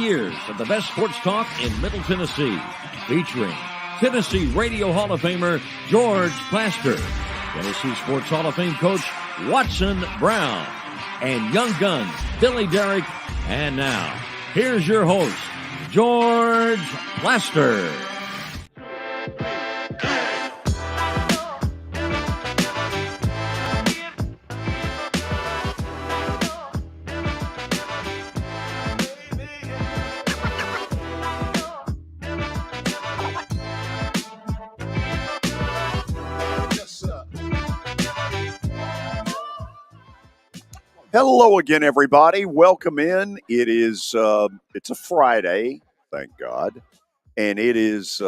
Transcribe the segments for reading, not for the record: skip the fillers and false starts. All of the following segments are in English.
years of the best sports talk in Middle Tennessee, featuring Tennessee Radio Hall of Famer George Plaster, Tennessee Sports Hall of Fame coach Watson Brown, and Young Guns Billy Derrick. And now, here's your host, George Plaster. Hello again, everybody. Welcome in. It is it's a Friday, thank God, and it is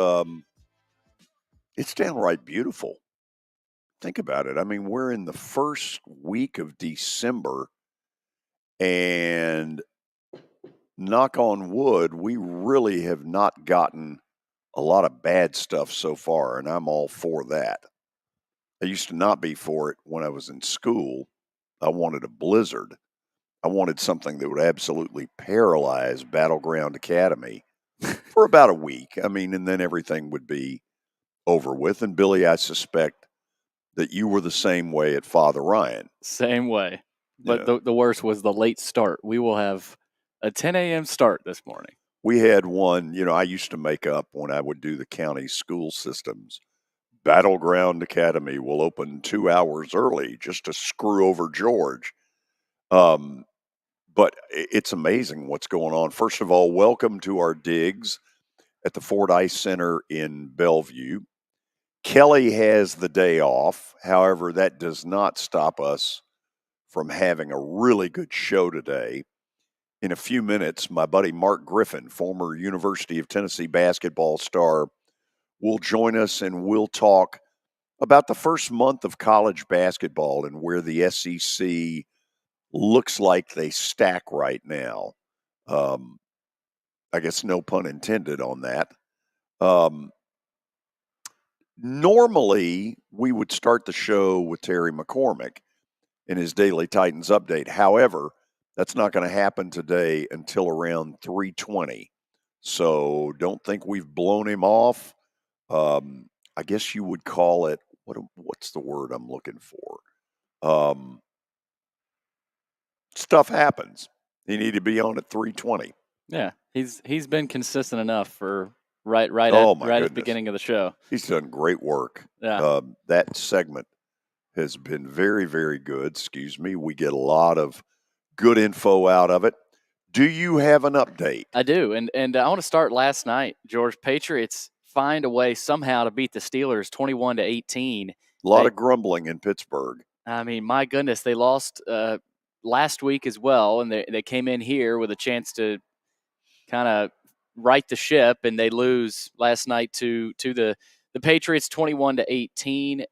it's downright beautiful. Think about it. I mean, we're in the first week of December, and knock on wood, we really have not gotten a lot of bad stuff so far, and I'm all for that. I used to not be for it when I was in school. I wanted a blizzard. I wanted something that would absolutely paralyze Battleground Academy for about a week. I mean, and then everything would be over with. And Billy, I suspect that you were the same way at Father Ryan. Same way. But the worst was the late start. We will have a 10 a.m. start this morning. We had one, I used to make up when I would do the county school systems. Battleground Academy will open 2 hours early just to screw over George. But it's amazing what's going on. First of all, welcome to our digs at the Ford Ice Center in Bellevue. Kelly has the day off. However, that does not stop us from having a really good show today. In a few minutes, my buddy Mark Griffin, former University of Tennessee basketball star, will join us, and we'll talk about the first month of college basketball and where the SEC looks like they stack right now. I guess no pun intended on that. Normally, we would start the show with Terry McCormick in his daily Titans update. However, that's not going to happen today until around 3:20. So don't think we've blown him off. I guess you would call it, what's the word I'm looking for? Stuff happens. He needed to be on at 3:20. Yeah, he's been consistent enough for right at the beginning of the show. He's done great work. Yeah. That segment has been very, very good. Excuse me. We get a lot of good info out of it. Do you have an update? I do, and I want to start last night, George. Patriots find a way somehow to beat the Steelers 21-18. A lot of grumbling in Pittsburgh. I mean, my goodness, they lost last week as well, and they came in here with a chance to kind of right the ship, and they lose last night to the Patriots 21-18.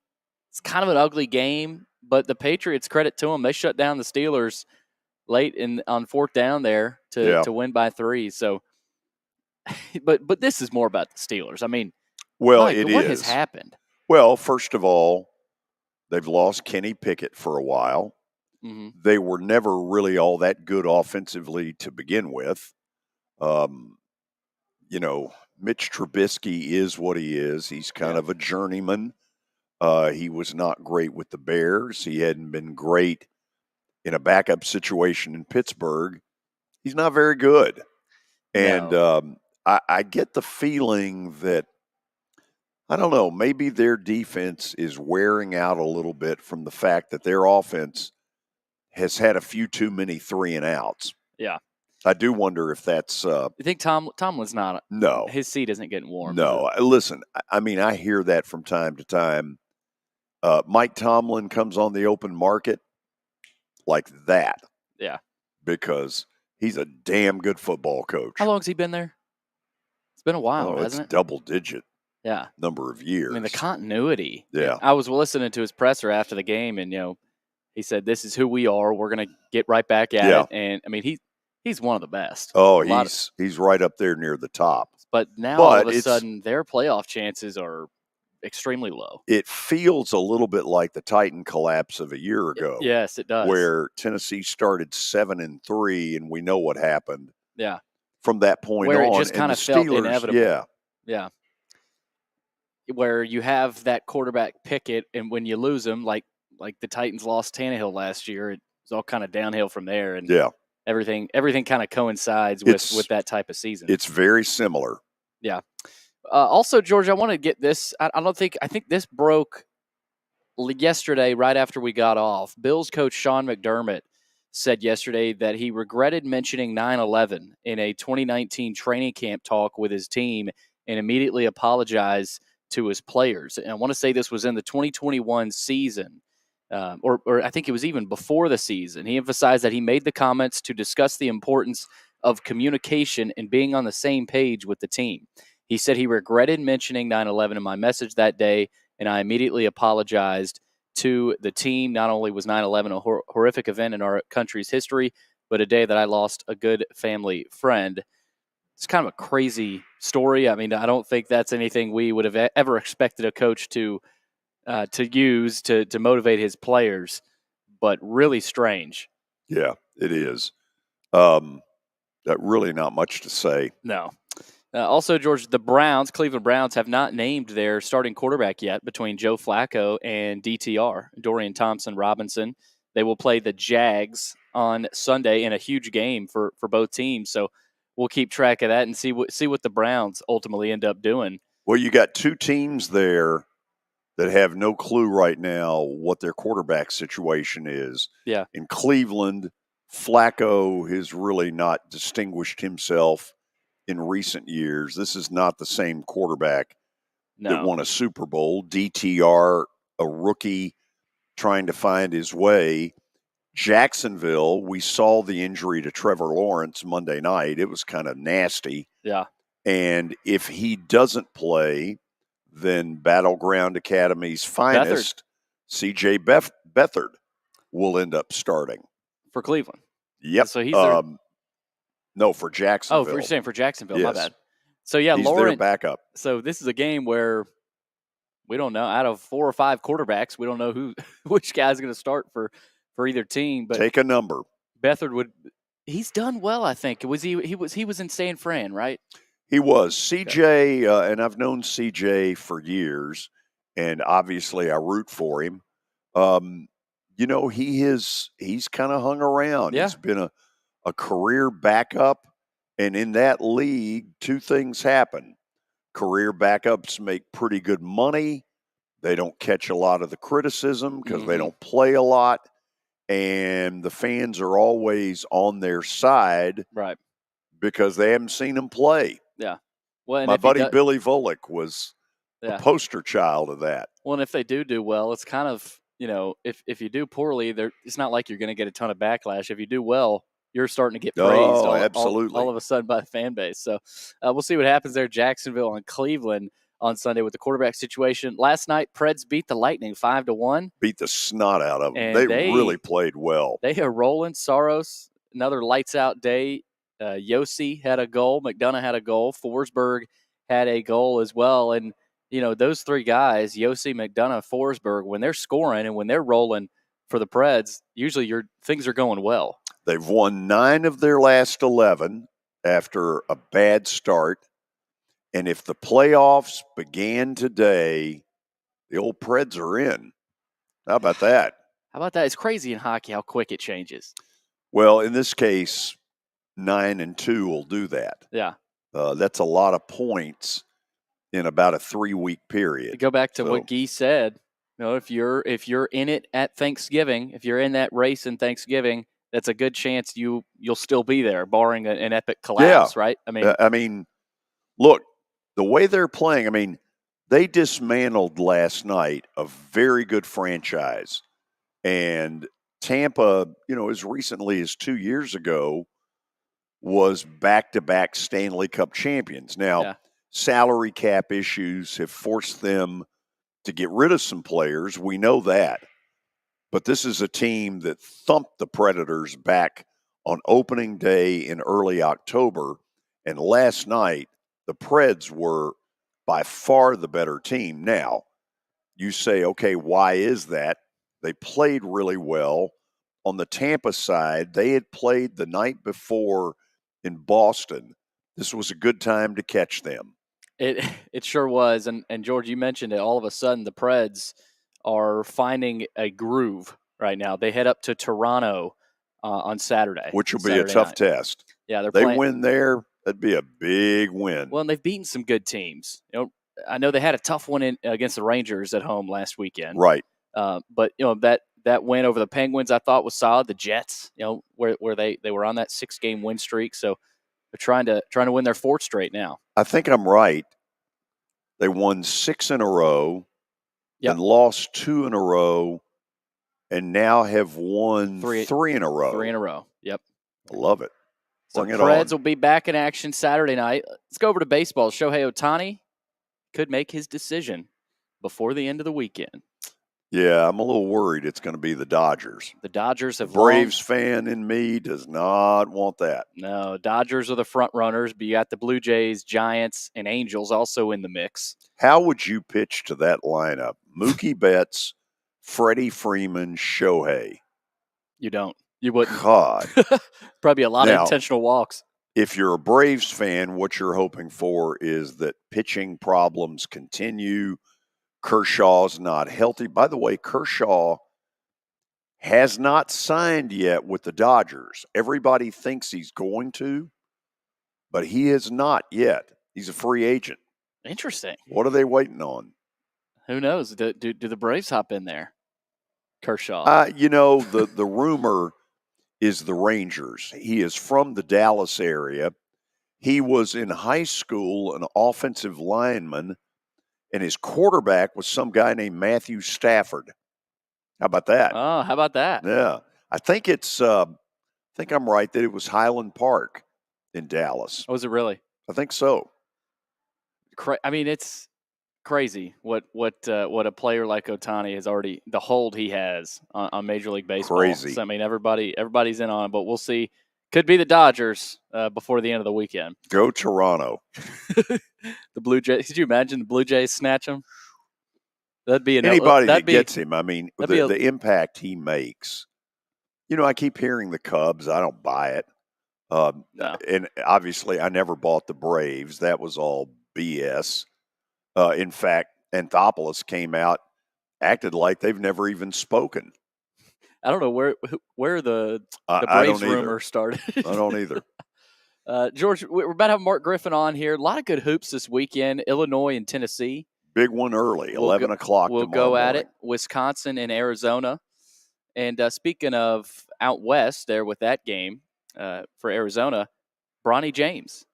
It's kind of an ugly game, but the Patriots, credit to them, they shut down the Steelers late on fourth down there to win by 3. So, but this is more about the Steelers. I mean, what has happened? Well, first of all, they've lost Kenny Pickett for a while. Mm-hmm. They were never really all that good offensively to begin with. Mitch Trubisky is what he is. He's kind of a journeyman. He was not great with the Bears. He hadn't been great in a backup situation in Pittsburgh. He's not very good. And I get the feeling that, I don't know, maybe their defense is wearing out a little bit from the fact that their offense has had a few too many 3-and-outs. Yeah. I do wonder if that's you think Tomlin's not? No. His seat isn't getting warm. No. Listen, I mean, I hear that from time to time. Mike Tomlin comes on the open market like that. Yeah. Because he's a damn good football coach. How long has he been there? It's been a while, hasn't it? It's double-digit Yeah. number of years. I mean, the continuity. Yeah. I was listening to his presser after the game, and, he said, this is who we are. We're going to get right back at it. And, I mean, he's one of the best. Oh, he's right up there near the top. But now, all of a sudden, their playoff chances are extremely low. It feels a little bit like the Titan collapse of a year ago. Yes, it does. Where Tennessee started 7-3, and we know what happened. Yeah. from that point where on. it just And kind the of felt Steelers, inevitable. Yeah. Where you have that quarterback Pickett, and when you lose him, like the Titans lost Tannehill last year, it's all kind of downhill from there, and everything kind of coincides with that type of season. It's very similar. Yeah. Also, George, I want to get this. I think this broke yesterday right after we got off. Bills coach Sean McDermott said yesterday that he regretted mentioning 9/11 in a 2019 training camp talk with his team and immediately apologized to his players. And I want to say this was in the 2021 season, or I think it was even before the season. He emphasized that he made the comments to discuss the importance of communication and being on the same page with the team. He said he regretted mentioning 9/11 in my message that day, and I immediately apologized to the team. Not only was 9/11 a horrific event in our country's history, but a day that I lost a good family friend. It's kind of a crazy story. I mean, I don't think that's anything we would have ever expected a coach to use to motivate his players, but really strange. Yeah, it is. Really not much to say. No. Also, George, the Cleveland Browns, have not named their starting quarterback yet between Joe Flacco and DTR, Dorian Thompson-Robinson. They will play the Jags on Sunday in a huge game for both teams. So we'll keep track of that and see what the Browns ultimately end up doing. Well, you got two teams there that have no clue right now what their quarterback situation is. Yeah. In Cleveland, Flacco has really not distinguished himself in recent years. This is not the same quarterback that won a Super Bowl. DTR, a rookie trying to find his way. Jacksonville, we saw the injury to Trevor Lawrence Monday night. It was kind of nasty. Yeah. And if he doesn't play, then Battleground Academy's finest, C.J. Beathard, will end up starting. For Cleveland? Yep. So he's no, for Jacksonville. Oh, you're saying for Jacksonville. Yes. My bad. So, yeah, he's Lawrence. Their backup. So this is a game where we don't know. Out of 4 or 5 quarterbacks, we don't know which guy's going to start for either team. But take a number. Beathard he's done well, I think. He was in San Fran, right? He was. CJ, and I've known CJ for years, and obviously I root for him. He's kind of hung around. Yeah. He's been a career backup, and in that league, two things happen. Career backups make pretty good money. They don't catch a lot of the criticism because they don't play a lot, and the fans are always on their side, right? Because they haven't seen them play. Yeah. Well, my buddy Billy Volek was a poster child of that. Well, and if they do well, it's kind of, if you do poorly, it's not like you're going to get a ton of backlash. If you do well, you're starting to get praised all of a sudden by the fan base. So we'll see what happens there. Jacksonville and Cleveland on Sunday with the quarterback situation. Last night, Preds beat the Lightning 5-1. Beat the snot out of them. They really played well. They are rolling. Saros, another lights out day. Yossi had a goal. McDonough had a goal. Forsberg had a goal as well. And, those 3 guys, Yossi, McDonough, Forsberg, when they're scoring and when they're rolling for the Preds, usually things are going well. They've won 9 of their last 11 after a bad start. And if the playoffs began today, the old Preds are in. How about that? It's crazy in hockey how quick it changes. Well, in this case, 9-2 will do that. Yeah. That's a lot of points in about a 3-week period. To go back to what Guy said, if you're in it at Thanksgiving, if you're in that race in Thanksgiving, that's a good chance you'll still be there, barring an epic collapse, right? I mean, look, the way they're playing, they dismantled last night a very good franchise. And Tampa, as recently as 2 years ago, was back-to-back Stanley Cup champions. Now, salary cap issues have forced them to get rid of some players. We know that. But this is a team that thumped the Predators back on opening day in early October. And last night, the Preds were by far the better team. Now, you say, okay, why is that? They played really well. On the Tampa side, they had played the night before in Boston. This was a good time to catch them. It sure was. And George, you mentioned it. All of a sudden, the Preds are finding a groove right now. They head up to Toronto on Saturday, Which will be Saturday a tough night. test. Yeah, they're They playing. win there, that'd be a big win. Well, and they've beaten some good teams. I know they had a tough one against the Rangers at home last weekend. Right. But that win over the Penguins, I thought was solid. The Jets, where they were on that 6-game win streak, so they're trying to win their 4th straight now. I think I'm right. They won 6 in a row, Yep. then lost 2 in a row, and now have won 3 in a row. 3 in a row. Yep. I love it. So Bring it Preds on. will be back in action Saturday night. Let's go over to baseball. Shohei Ohtani could make his decision before the end of the weekend. Yeah, I'm a little worried it's going to be the Dodgers. The Dodgers have Braves fan in me does not want that. No, Dodgers are the front runners, but you got the Blue Jays, Giants, and Angels also in the mix. How would you pitch to that lineup? Mookie Betts, Freddie Freeman, Shohei. You don't. You wouldn't. God. Probably a lot of intentional walks. If you're a Braves fan, what you're hoping for is that pitching problems continue. Kershaw's not healthy. By the way, Kershaw has not signed yet with the Dodgers. Everybody thinks he's going to, but he has not yet. He's a free agent. Interesting. What are they waiting on? Who knows? Do the Braves hop in there? Kershaw. The rumor is the Rangers. He is from the Dallas area. He was in high school an offensive lineman, and his quarterback was some guy named Matthew Stafford. How about that? Oh, how about that? Yeah. I think I'm right that it was Highland Park in Dallas. Oh, was it really? I think so. It's crazy what a player like Ohtani has already, the hold he has on Major League Baseball. Crazy. So, everybody's in on it, but we'll see. Could be the Dodgers before the end of the weekend. Go Toronto. The Blue Jays. Could you imagine the Blue Jays snatch him? That'd be anybody that gets him. I mean, the impact he makes. I keep hearing the Cubs. I don't buy it. No. And obviously, I never bought the Braves. That was all BS. In fact, Anthopoulos came out, acted like they've never even spoken. I don't know where the Braves rumor started. I don't either. George, we're about to have Mark Griffin on here. A lot of good hoops this weekend. Illinois and Tennessee. Big one early, 11 o'clock We'll tomorrow go at morning. it. Wisconsin and Arizona. And speaking of out west there with that game for Arizona, Bronny James,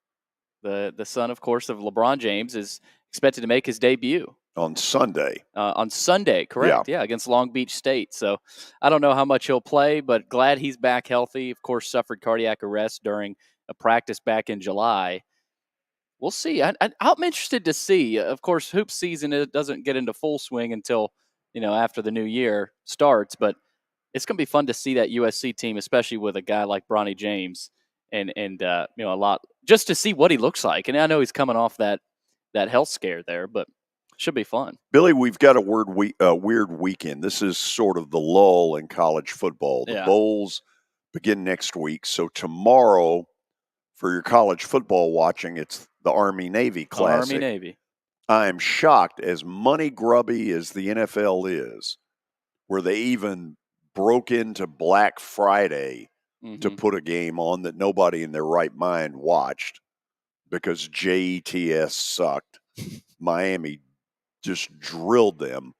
the son, of course, of LeBron James, is expected to make his debut. On Sunday. On Sunday, correct. Yeah, against Long Beach State. So I don't know how much he'll play, but glad he's back healthy. Of course, suffered cardiac arrest during a practice back in July. We'll see. I'm interested to see. Of course, hoop season, it doesn't get into full swing until, after the new year starts. But it's going to be fun to see that USC team, especially with a guy like Bronny James, and a lot just to see what he looks like. And I know he's coming off that health scare there, but should be fun. Billy, we've got a weird weekend. This is sort of the lull in college football. The bowls begin next week. So tomorrow, for your college football watching, it's the Army-Navy Classic. Army-Navy. I'm shocked, as money grubby as the NFL is, where they even broke into Black Friday to put a game on that nobody in their right mind watched because JETS sucked. Miami just drilled them.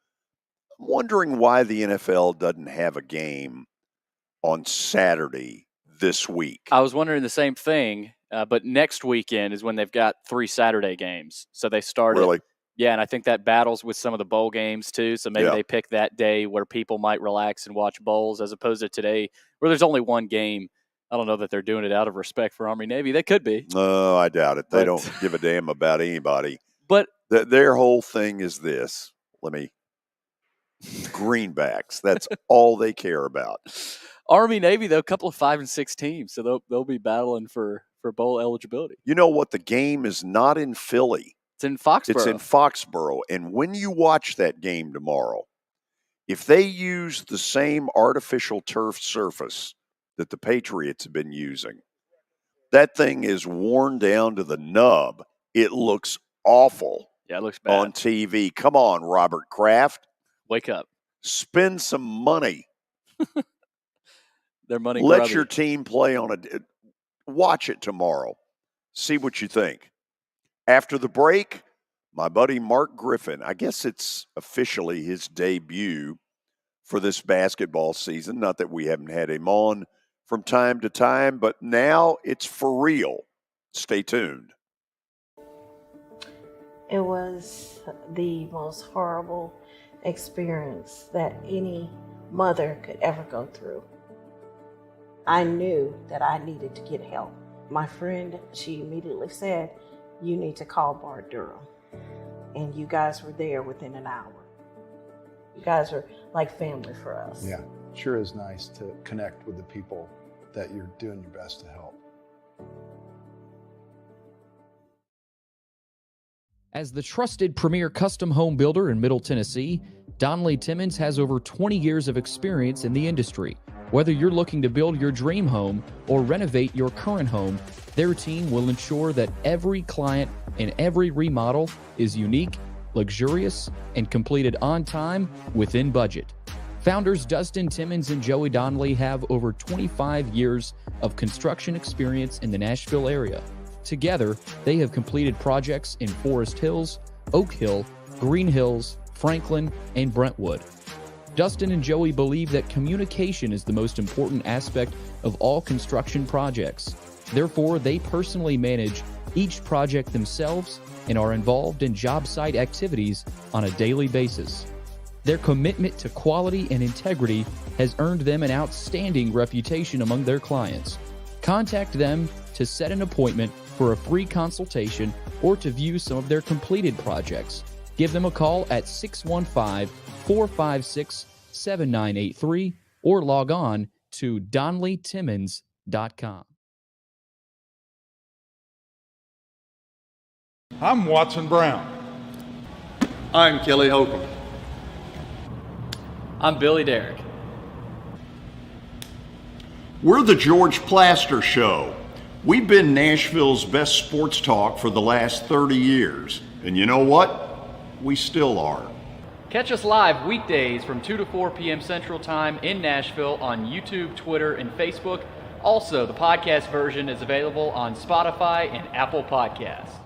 I'm wondering why the NFL doesn't have a game on Saturday this week. I was wondering the same thing, but next weekend is when they've got 3 Saturday games. So they started. Really? Yeah, and I think that battles with some of the bowl games too. So maybe they pick that day where people might relax and watch bowls as opposed to today where there's only one game. I don't know that they're doing it out of respect for Army-Navy. They could be. No, I doubt it. They don't give a damn about anybody. But their whole thing is this. Greenbacks. That's all they care about. Army-Navy, though, a couple of 5 and 6 teams, so they'll be battling for bowl eligibility. You know what? The game is not in Philly. It's in Foxborough. It's in Foxborough. And when you watch that game tomorrow, if they use the same artificial turf surface that the Patriots have been using, That thing is worn down to the nub. It looks awful. Yeah, it looks bad on TV. Come on, Robert Kraft. Wake up. Spend some money. Their money Let grubby. your team play on a. Watch it tomorrow. See what you think. After the break, my buddy Mark Griffin. I guess it's officially his debut for this basketball season. Not that we haven't had him on from time to time, but now it's for real. Stay tuned. It was the most horrible experience that any mother could ever go through. I knew that I needed to get help. My friend, she immediately said, "You need to call Bart Durham." And you guys were there within an hour. You guys are like family for us. Yeah, sure is nice to connect with the people that you're doing your best to help. As the trusted premier custom home builder in Middle Tennessee, Donnelly Timmons has over 20 years of experience in the industry. Whether you're looking to build your dream home or renovate your current home, their team will ensure that every client and every remodel is unique, luxurious, and completed on time within budget. Founders Dustin Timmons and Joey Donnelly have over 25 years of construction experience in the Nashville area. Together, they have completed projects in Forest Hills, Oak Hill, Green Hills, Franklin, and Brentwood. Dustin and Joey believe that communication is the most important aspect of all construction projects. Therefore, they personally manage each project themselves and are involved in job site activities on a daily basis. Their commitment to quality and integrity has earned them an outstanding reputation among their clients. Contact them to set an appointment for a free consultation or to view some of their completed projects. Give them a call at 615-456-7983 or log on to DonnellyTimmons.com. I'm Watson Brown. I'm Kelly Holcomb. I'm Billy Derrick. We're the George Plaster Show. We've been Nashville's best sports talk for the last 30 years. And you know what? We still are. Catch us live weekdays from 2 to 4 p.m. Central Time in Nashville on YouTube, Twitter, and Facebook. Also, the podcast version is available on Spotify and Apple Podcasts.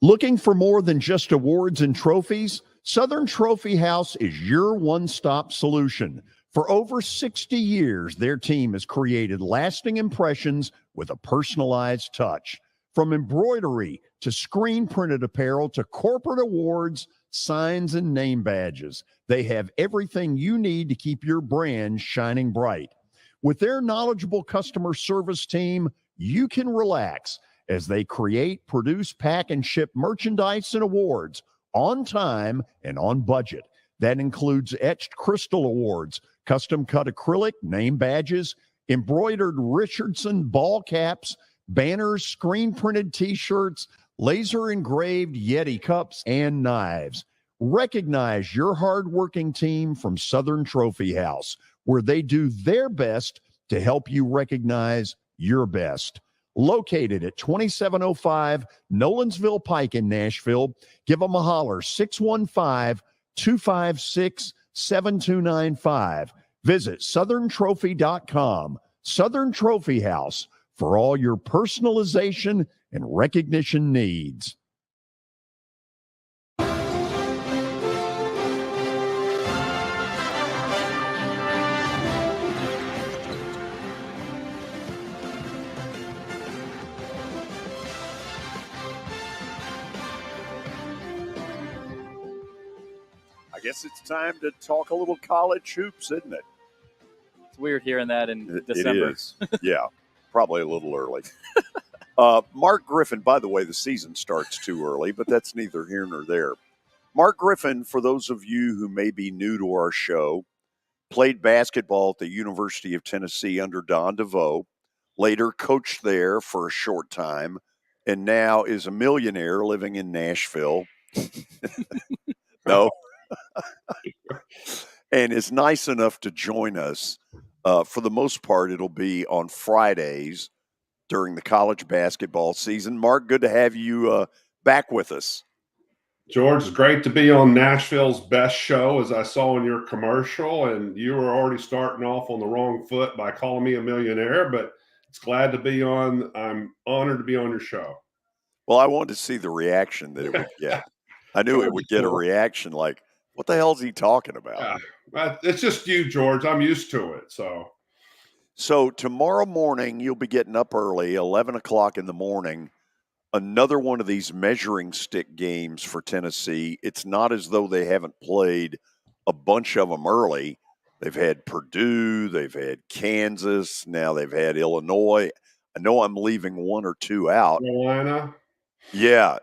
Looking for more than just awards and trophies? Southern Trophy House is your one-stop solution. For over 60 years, their team has created lasting impressions with a personalized touch. From embroidery to screen-printed apparel to corporate awards, signs, and name badges, they have everything you need to keep your brand shining bright. With their knowledgeable customer service team, you can relax as they create, produce, pack, and ship merchandise and awards on time and on budget. That includes etched crystal awards, custom-cut acrylic, name badges, embroidered Richardson ball caps, banners, screen-printed T-shirts, laser-engraved Yeti cups, and knives. Recognize your hard-working team from Southern Trophy House, where they do their best to help you recognize your best. Located at 2705 Nolensville Pike in Nashville, give them a holler, 615-256-7295. Visit southerntrophy.com. Southern Trophy House, for all your personalization and recognition needs. I guess it's time to talk a little college hoops, isn't it? It's weird hearing that in December. It is. Yeah, probably a little early. Mark Griffin, by the way, the season starts too early, but that's neither here nor there. Mark Griffin, for those of you who may be new to our show, played basketball at the University of Tennessee under Don DeVoe, later coached there for a short time, and now is a millionaire living in Nashville. No. And is nice enough to join us. For the most part, it'll be on Fridays during the college basketball season. Mark, good to have you back with us. George, it's great to be on Nashville's best show, as I saw in your commercial, and you were already starting off on the wrong foot by calling me a millionaire, but it's glad to be on. I'm honored to be on your show. Well, I wanted to see the reaction that it would get. I knew it would get a reaction like, what the hell is he talking about? Yeah, it's just you, George. I'm used to it. So tomorrow morning, you'll be getting up early, 11 o'clock in the morning, another one of these measuring stick games for Tennessee. It's not as though they haven't played a bunch of them early. They've had Purdue, they've had Kansas, now they've had Illinois. I know I'm leaving one or two out. Carolina. Yeah.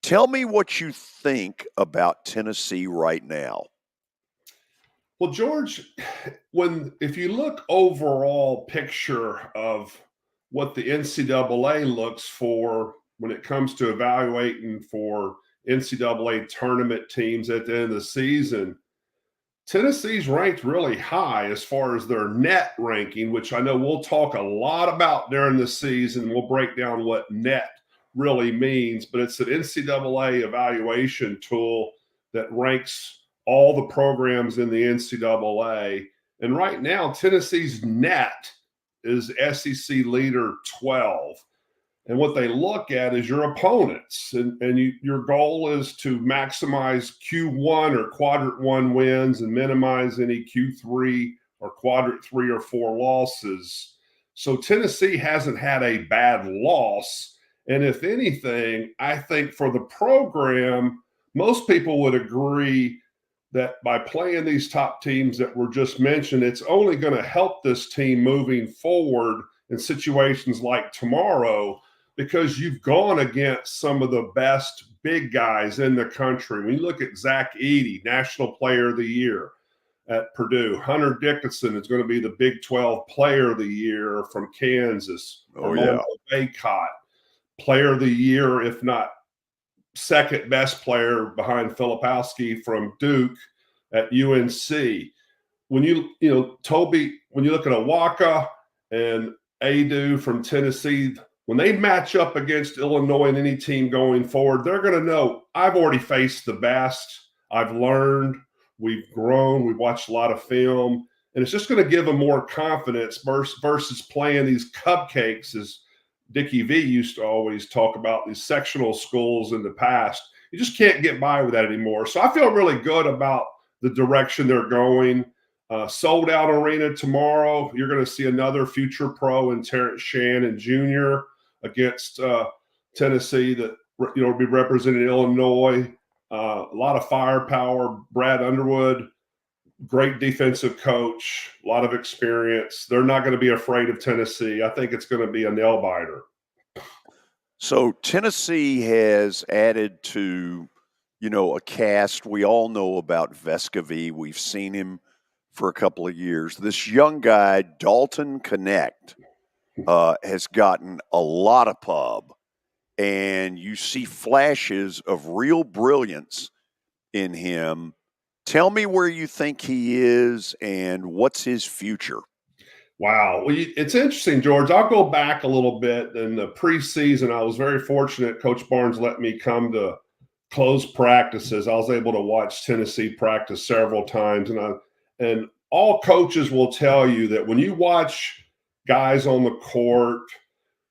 Tell me what you think about Tennessee right now. Well, George, if you look overall picture of what the NCAA looks for when it comes to evaluating for NCAA tournament teams at the end of the season, Tennessee's ranked really high as far as their net ranking, which I know we'll talk a lot about during the season. We'll break down what net really means, but it's an NCAA evaluation tool that ranks all the programs in the NCAA. And right now, Tennessee's net is SEC leader 12. And what they look at is your opponents. Your goal is to maximize Q1 or quadrant 1 wins and minimize any Q3 or quadrant 3 or 4 losses. So Tennessee hasn't had a bad loss. And if anything, I think for the program, most people would agree that by playing these top teams that were just mentioned, it's only going to help this team moving forward in situations like tomorrow, because you've gone against some of the best big guys in the country. When you look at Zach Edey, National Player of the Year at Purdue, Hunter Dickinson is going to be the Big 12 Player of the Year from Kansas. Baycott, Player of the Year, if not second best player behind Filipowski from Duke at UNC. When you look at Awaka and Adu from Tennessee, when they match up against Illinois and any team going forward, they're going to know, I've already faced the best. I've learned. We've grown. We've watched a lot of film. And it's just going to give them more confidence versus playing these cupcakes, as Dickie V used to always talk about, these sectional schools in the past. You just can't get by with that anymore. So I feel really good about the direction they're going. Sold out arena tomorrow. You're going to see another future pro in Terrence Shannon Jr. against Tennessee that will be representing Illinois. A lot of firepower. Brad Underwood, great defensive coach, a lot of experience. They're not going to be afraid of Tennessee. I think it's going to be a nail biter. So Tennessee has added to, a cast. We all know about Vescovy. We've seen him for a couple of years. This young guy, Dalton Connect, has gotten a lot of pub, and you see flashes of real brilliance in him. Tell me where you think he is and what's his future. Wow. Well, it's interesting, George. I'll go back a little bit. In the preseason, I was very fortunate. Coach Barnes let me come to close practices. I was able to watch Tennessee practice several times. And all coaches will tell you that when you watch guys on the court,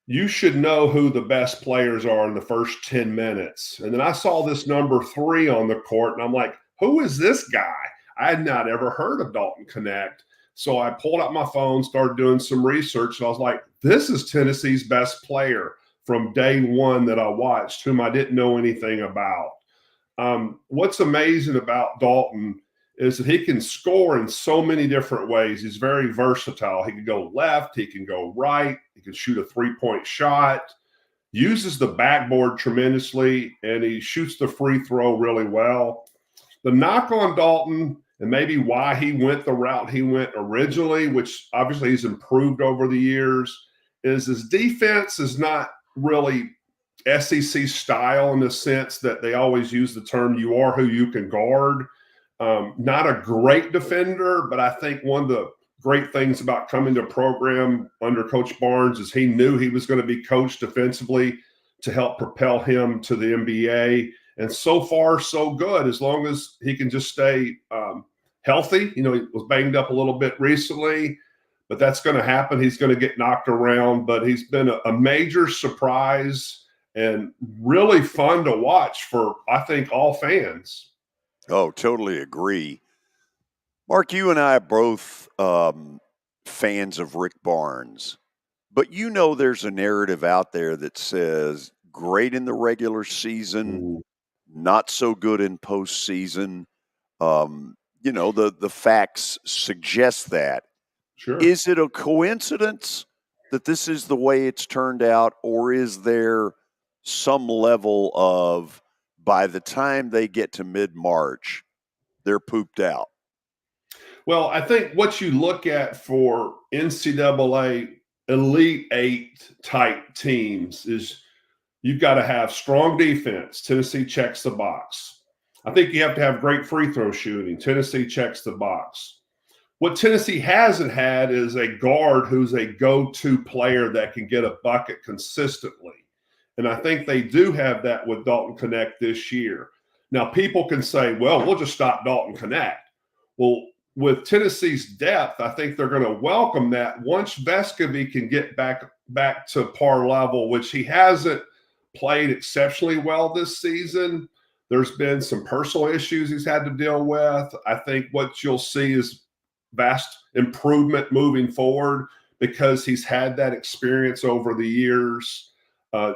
you should know who the best players are in the first 10 minutes. And then I saw this number 3 on the court, and I'm like, who is this guy? I had not ever heard of Dalton Connect. So I pulled out my phone, started doing some research, and I was like, this is Tennessee's best player from day one that I watched, whom I didn't know anything about. What's amazing about Dalton is that he can score in so many different ways. He's very versatile. He can go left, he can go right, he can shoot a 3-point shot, uses the backboard tremendously, and he shoots the free throw really well. The knock on Dalton, and maybe why he went the route he went originally, which obviously he's improved over the years, is his defense is not really SEC style in the sense that they always use the term, you are who you can guard. Not a great defender, but I think one of the great things about coming to a program under Coach Barnes is he knew he was going to be coached defensively to help propel him to the NBA. And so far, so good, as long as he can just stay healthy. He was banged up a little bit recently, but that's going to happen. He's going to get knocked around, but he's been a major surprise and really fun to watch for, I think, all fans. Oh, totally agree. Mark, you and I are both fans of Rick Barnes, but there's a narrative out there that says great in the regular season, not so good in postseason. The facts suggest that. Sure. Is it a coincidence that this is the way it's turned out, or is there some level of by the time they get to mid-March, they're pooped out? Well, I think what you look at for NCAA Elite Eight type teams is you've got to have strong defense. Tennessee checks the box. I think you have to have great free throw shooting. Tennessee checks the box. What Tennessee hasn't had is a guard who's a go-to player that can get a bucket consistently. And I think they do have that with Dalton Knecht this year. Now, people can say, well, we'll just stop Dalton Knecht. Well, with Tennessee's depth, I think they're going to welcome that once Vescovi can get back to par level, which he hasn't played exceptionally well this season. There's been some personal issues he's had to deal with. I think what you'll see is vast improvement moving forward because he's had that experience over the years.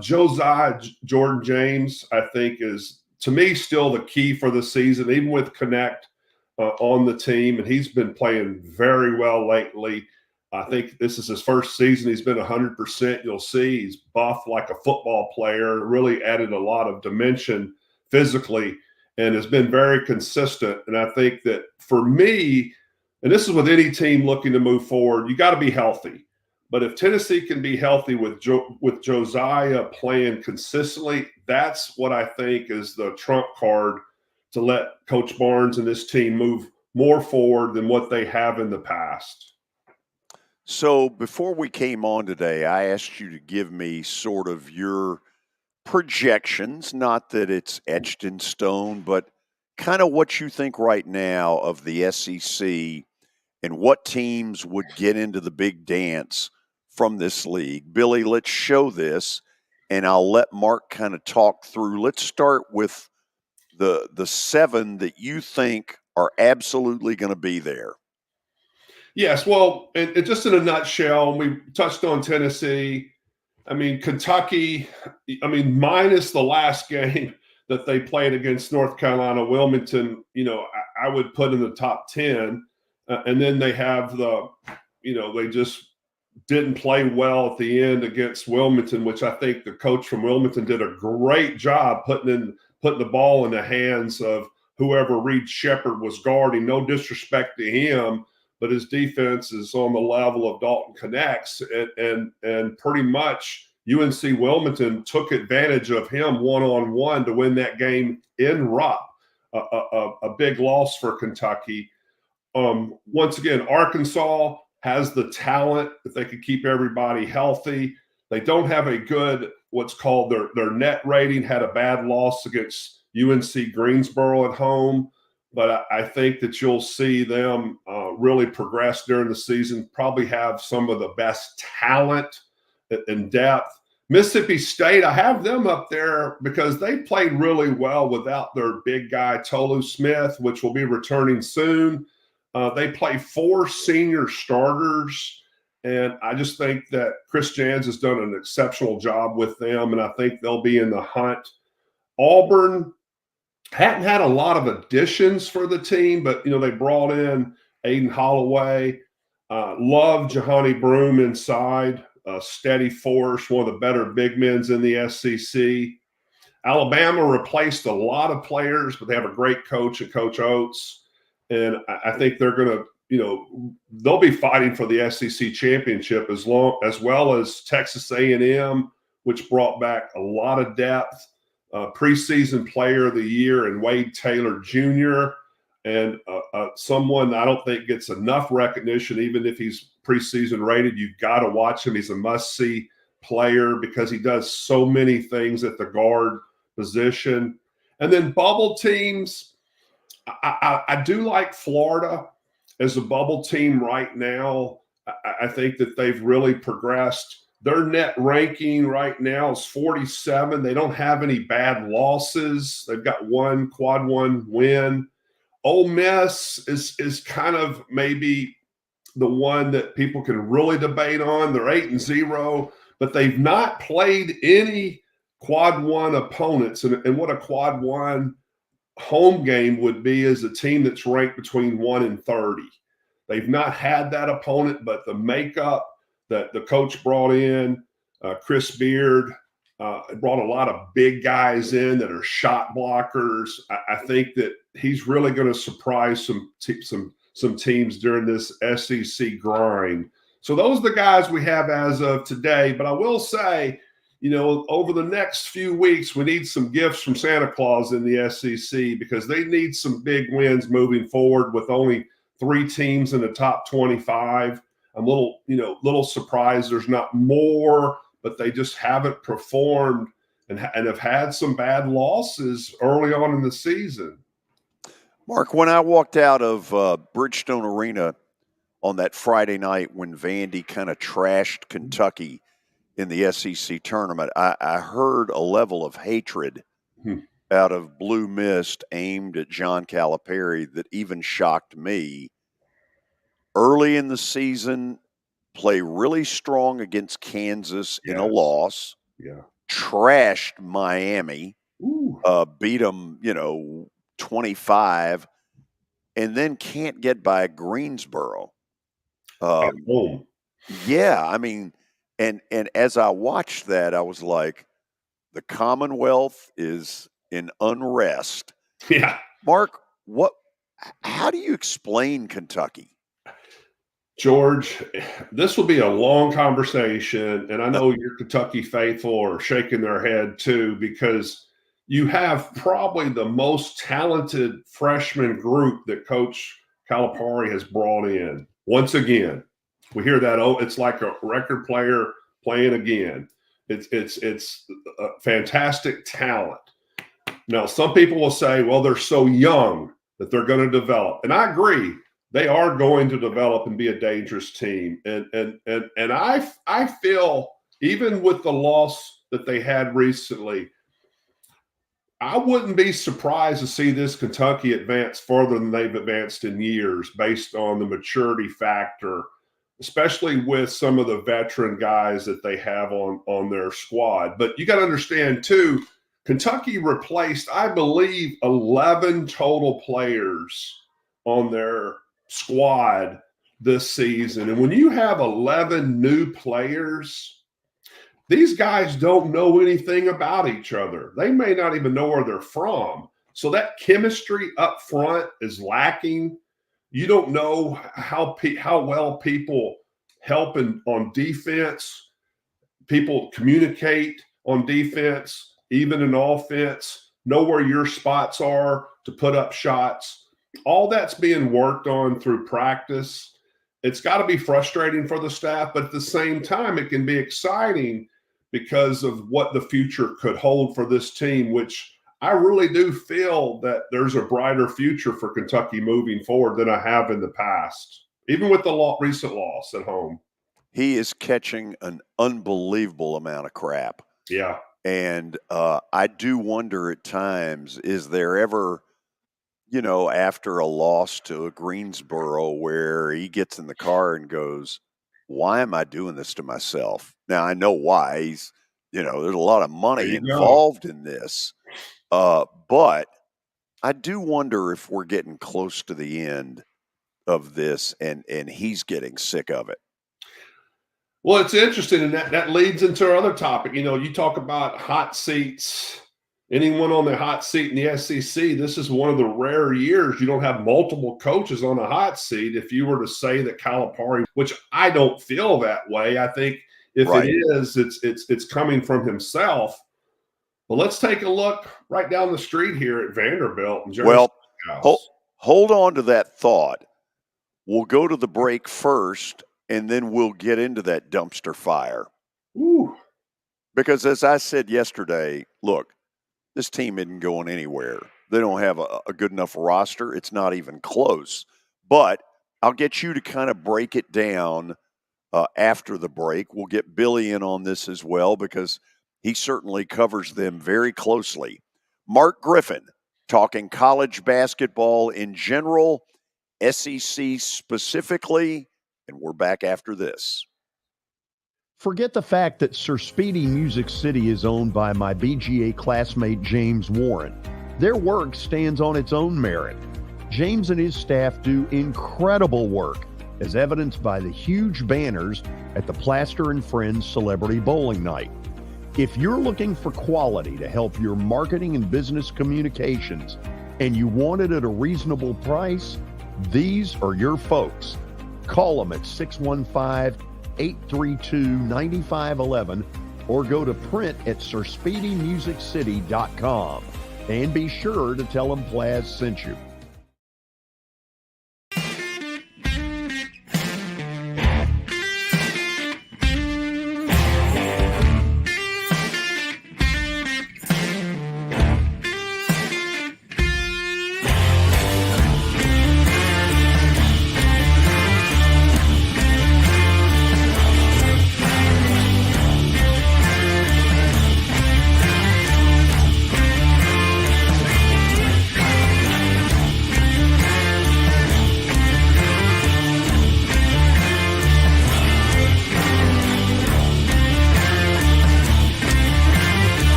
Josiah Jordan James, I think, is, to me, still the key for the season, even with Knecht on the team, and he's been playing very well lately. I think this is his first season. He's been 100%. You'll see he's buff like a football player, really added a lot of dimension physically, and has been very consistent. And I think that for me, and this is with any team looking to move forward, you got to be healthy. But if Tennessee can be healthy with Josiah playing consistently, that's what I think is the trump card to let Coach Barnes and this team move more forward than what they have in the past. So before we came on today, I asked you to give me sort of your projections, not that it's etched in stone, but kind of what you think right now of the SEC and what teams would get into the big dance from this league. Billy, let's show this, and I'll let Mark kind of talk through. Let's start with the 7 that you think are absolutely going to be there. Yes, well, and just in a nutshell, we touched on Tennessee. I mean, Kentucky, minus the last game that they played against North Carolina, Wilmington, I would put in the top 10. And then they have they just didn't play well at the end against Wilmington, which I think the coach from Wilmington did a great job putting the ball in the hands of whoever Reed Shepherd was guarding. No disrespect to him, but his defense is on the level of Dalton Knecht's, and pretty much UNC Wilmington took advantage of him one-on-one to win that game in Rupp, a big loss for Kentucky. Once again, Arkansas has the talent if they could keep everybody healthy. They don't have a good, what's called their net rating, had a bad loss against UNC Greensboro at home. But I think that you'll see them really progress during the season, probably have some of the best talent and depth. Mississippi State, I have them up there because they played really well without their big guy, Tolu Smith, which will be returning soon. They play 4 senior starters, and I just think that Chris Jans has done an exceptional job with them, and I think they'll be in the hunt. Auburn hadn't had a lot of additions for the team, but, they brought in Aiden Holloway. Love Jahani Broome inside, a steady force, one of the better big men in the SEC. Alabama replaced a lot of players, but they have a great coach at Coach Oates. And I think they're going to, they'll be fighting for the SEC championship as well as Texas A&M, which brought back a lot of depth. Preseason player of the year and Wade Taylor Jr. and someone I don't think gets enough recognition, even if he's preseason rated. You've got to watch him. He's a must-see player because he does so many things at the guard position. And then bubble teams, I do like Florida as a bubble team right now. I think that they've really progressed. Their net ranking right now is 47. They don't have any bad losses. They've got one quad one win. Ole Miss is kind of maybe the one that people can really debate on. They're 8-0, but they've not played any quad one opponents. And what a quad one home game would be is a team that's ranked between 1 and 30. They've not had that opponent, but the makeup that the coach brought in, Chris Beard, brought a lot of big guys in that are shot blockers. I think that he's really going to surprise some teams during this SEC grind. So those are the guys we have as of today. But I will say, over the next few weeks, we need some gifts from Santa Claus in the SEC because they need some big wins moving forward with only 3 teams in the top 25. I'm a little surprised there's not more, but they just haven't performed and have had some bad losses early on in the season. Mark, when I walked out of Bridgestone Arena on that Friday night when Vandy kind of trashed Kentucky in the SEC tournament, I heard a level of hatred out of Blue Mist aimed at John Calipari that even shocked me. Early in the season, play really strong against Kansas in a loss. Yeah. Trashed Miami. Beat them, 25, and then can't get by Greensboro. Yeah, I mean, and as I watched that, I was like, the Commonwealth is in unrest. Yeah. Mark, how do you explain Kentucky? George, this will be a long conversation, and I know your Kentucky faithful are shaking their head too, because you have probably the most talented freshman group that Coach Calipari has brought in. Once again, we hear that, it's like a record player playing again. It's a fantastic talent. Now, some people will say, well, they're so young that they're going to develop. And I agree. They are going to develop and be a dangerous team. And I feel, even with the loss that they had recently, I wouldn't be surprised to see this Kentucky advance further than they've advanced in years based on the maturity factor, especially with some of the veteran guys that they have on their squad. But you got to understand, too, Kentucky replaced, I believe, 11 total players on their squad this season. And when you have 11 new players, these guys don't know anything about each other. They may not even know where they're from. So that chemistry up front is lacking. You don't know how well people help on defense. People communicate on defense, even in offense, know where your spots are to put up shots. All that's being worked on through practice. It's got to be frustrating for the staff, but at the same time, it can be exciting because of what the future could hold for this team, which I really do feel that there's a brighter future for Kentucky moving forward than I have in the past, even with the recent loss at home. He is catching an unbelievable amount of crap. Yeah. And I do wonder at times, is there ever, after a loss to a Greensboro where he gets in the car and goes, why am I doing this to myself? Now, I know why. He's, there's a lot of money involved in this. But I do wonder if we're getting close to the end of this and he's getting sick of it. Well, it's interesting, and that leads into our other topic. You talk about hot seats. Anyone on the hot seat in the SEC, this is one of the rare years you don't have multiple coaches on a hot seat. If you were to say that Calipari, which I don't feel that way, I think if it is, it's coming from himself. But let's take a look right down the street here at Vanderbilt. And hold on to that thought. We'll go to the break first, and then we'll get into that dumpster fire. Ooh. Because as I said yesterday, look, this team isn't going anywhere. They don't have a good enough roster. It's not even close. But I'll get you to kind of break it down after the break. We'll get Billy in on this as well because he certainly covers them very closely. Mark Griffin talking college basketball in general, SEC specifically, and we're back after this. Forget the fact that Sir Speedy Music City is owned by my BGA classmate James Warren. Their work stands on its own merit. James and his staff do incredible work, as evidenced by the huge banners at the Plaster and Friends Celebrity Bowling Night. If you're looking for quality to help your marketing and business communications, and you want it at a reasonable price, these are your folks. Call them at 615-832-9511 or go to print at sirspeedymusiccity.com. And be sure to tell them Plaz sent you.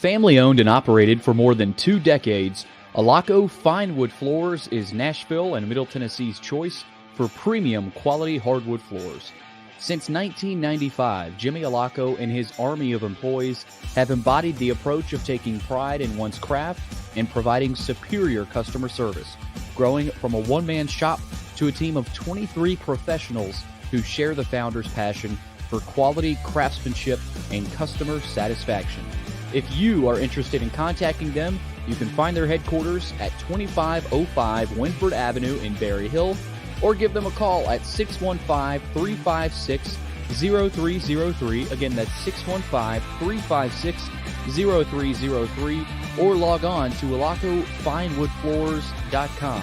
Family owned and operated for more than 2 decades, Alaco Fine Wood Floors is Nashville and Middle Tennessee's choice for premium quality hardwood floors. Since 1995, Jimmy Alaco and his army of employees have embodied the approach of taking pride in one's craft and providing superior customer service, growing from a one-man shop to a team of 23 professionals who share the founder's passion for quality craftsmanship and customer satisfaction. If you are interested in contacting them, you can find their headquarters at 2505 Winford Avenue in Berry Hill, or give them a call at 615-356-0303. Again, that's 615-356-0303, or log on to alacofinewoodfloors.com.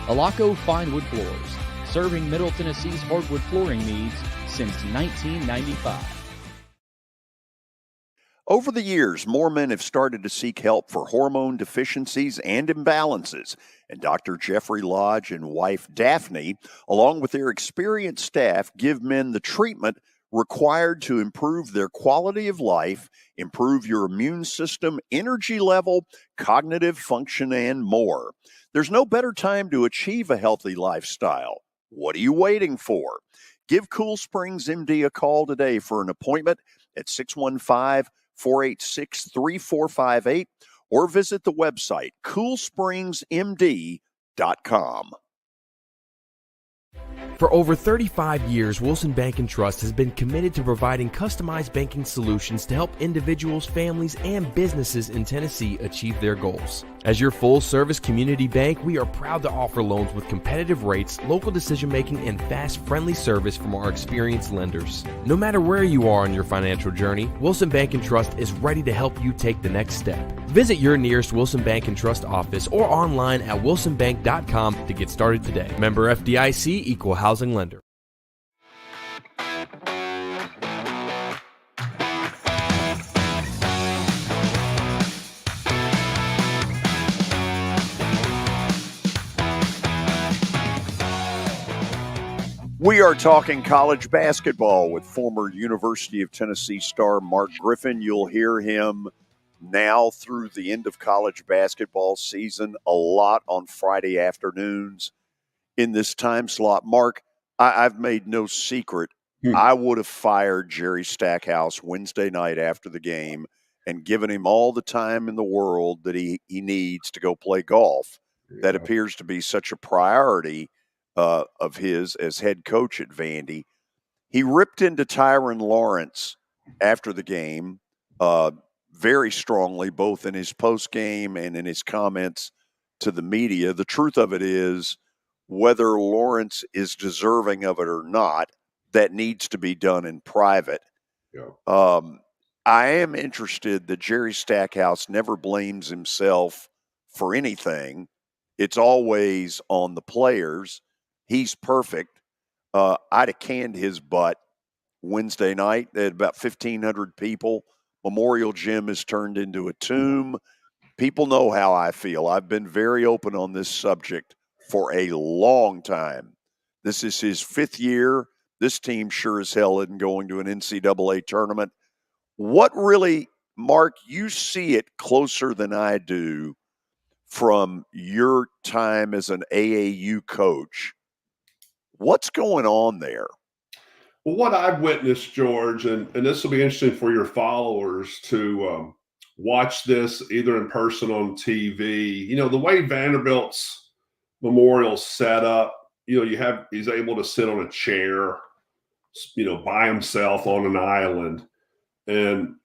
Alaco Fine Wood Floors, serving Middle Tennessee's hardwood flooring needs since 1995. Over the years, more men have started to seek help for hormone deficiencies and imbalances, and Dr. Jeffrey Lodge and wife Daphne, along with their experienced staff, give men the treatment required to improve their quality of life, improve your immune system, energy level, cognitive function, and more. There's no better time to achieve a healthy lifestyle. What are you waiting for? Give Cool Springs MD a call today for an appointment at 615-486-3458 or visit the website coolspringsmd.com. For over 35 years, Wilson Bank & Trust has been committed to providing customized banking solutions to help individuals, families, and businesses in Tennessee achieve their goals. As your full-service community bank, we are proud to offer loans with competitive rates, local decision-making, and fast, friendly service from our experienced lenders. No matter where you are on your financial journey, Wilson Bank & Trust is ready to help you take the next step. Visit your nearest Wilson Bank & Trust office or online at wilsonbank.com to get started today. Member FDIC, Equal Housing Lender. We are talking college basketball with former University of Tennessee star Mark Griffin. You'll hear him now through the end of college basketball season a lot on Friday afternoons in this time slot. Mark, I've made no secret. I would have fired Jerry Stackhouse Wednesday night after the game and given him all the time in the world that he needs to go play golf. That appears to be such a priority of his as head coach at Vandy. He ripped into Tyron Lawrence after the game very strongly, both in his post game and in his comments to the media. The truth of it is, whether Lawrence is deserving of it or not, that needs to be done in private. Yeah. I am interested that Jerry Stackhouse never blames himself for anything. It's always on the players. He's perfect. I'd have canned his butt Wednesday night. They had about 1,500 people. Memorial Gym has turned into a tomb. People know how I feel. I've been very open on this subject for a long time. This is his 5th year. This team sure as hell isn't going to an NCAA tournament. What really, Mark, you see it closer than I do from your time as an AAU coach. What's going on there? Well, what I've witnessed, George, and this will be interesting for your followers to watch this either in person or on TV. You know, the way Vanderbilt's memorial's set up, you know, he's able to sit on a chair, you know, by himself on an island. And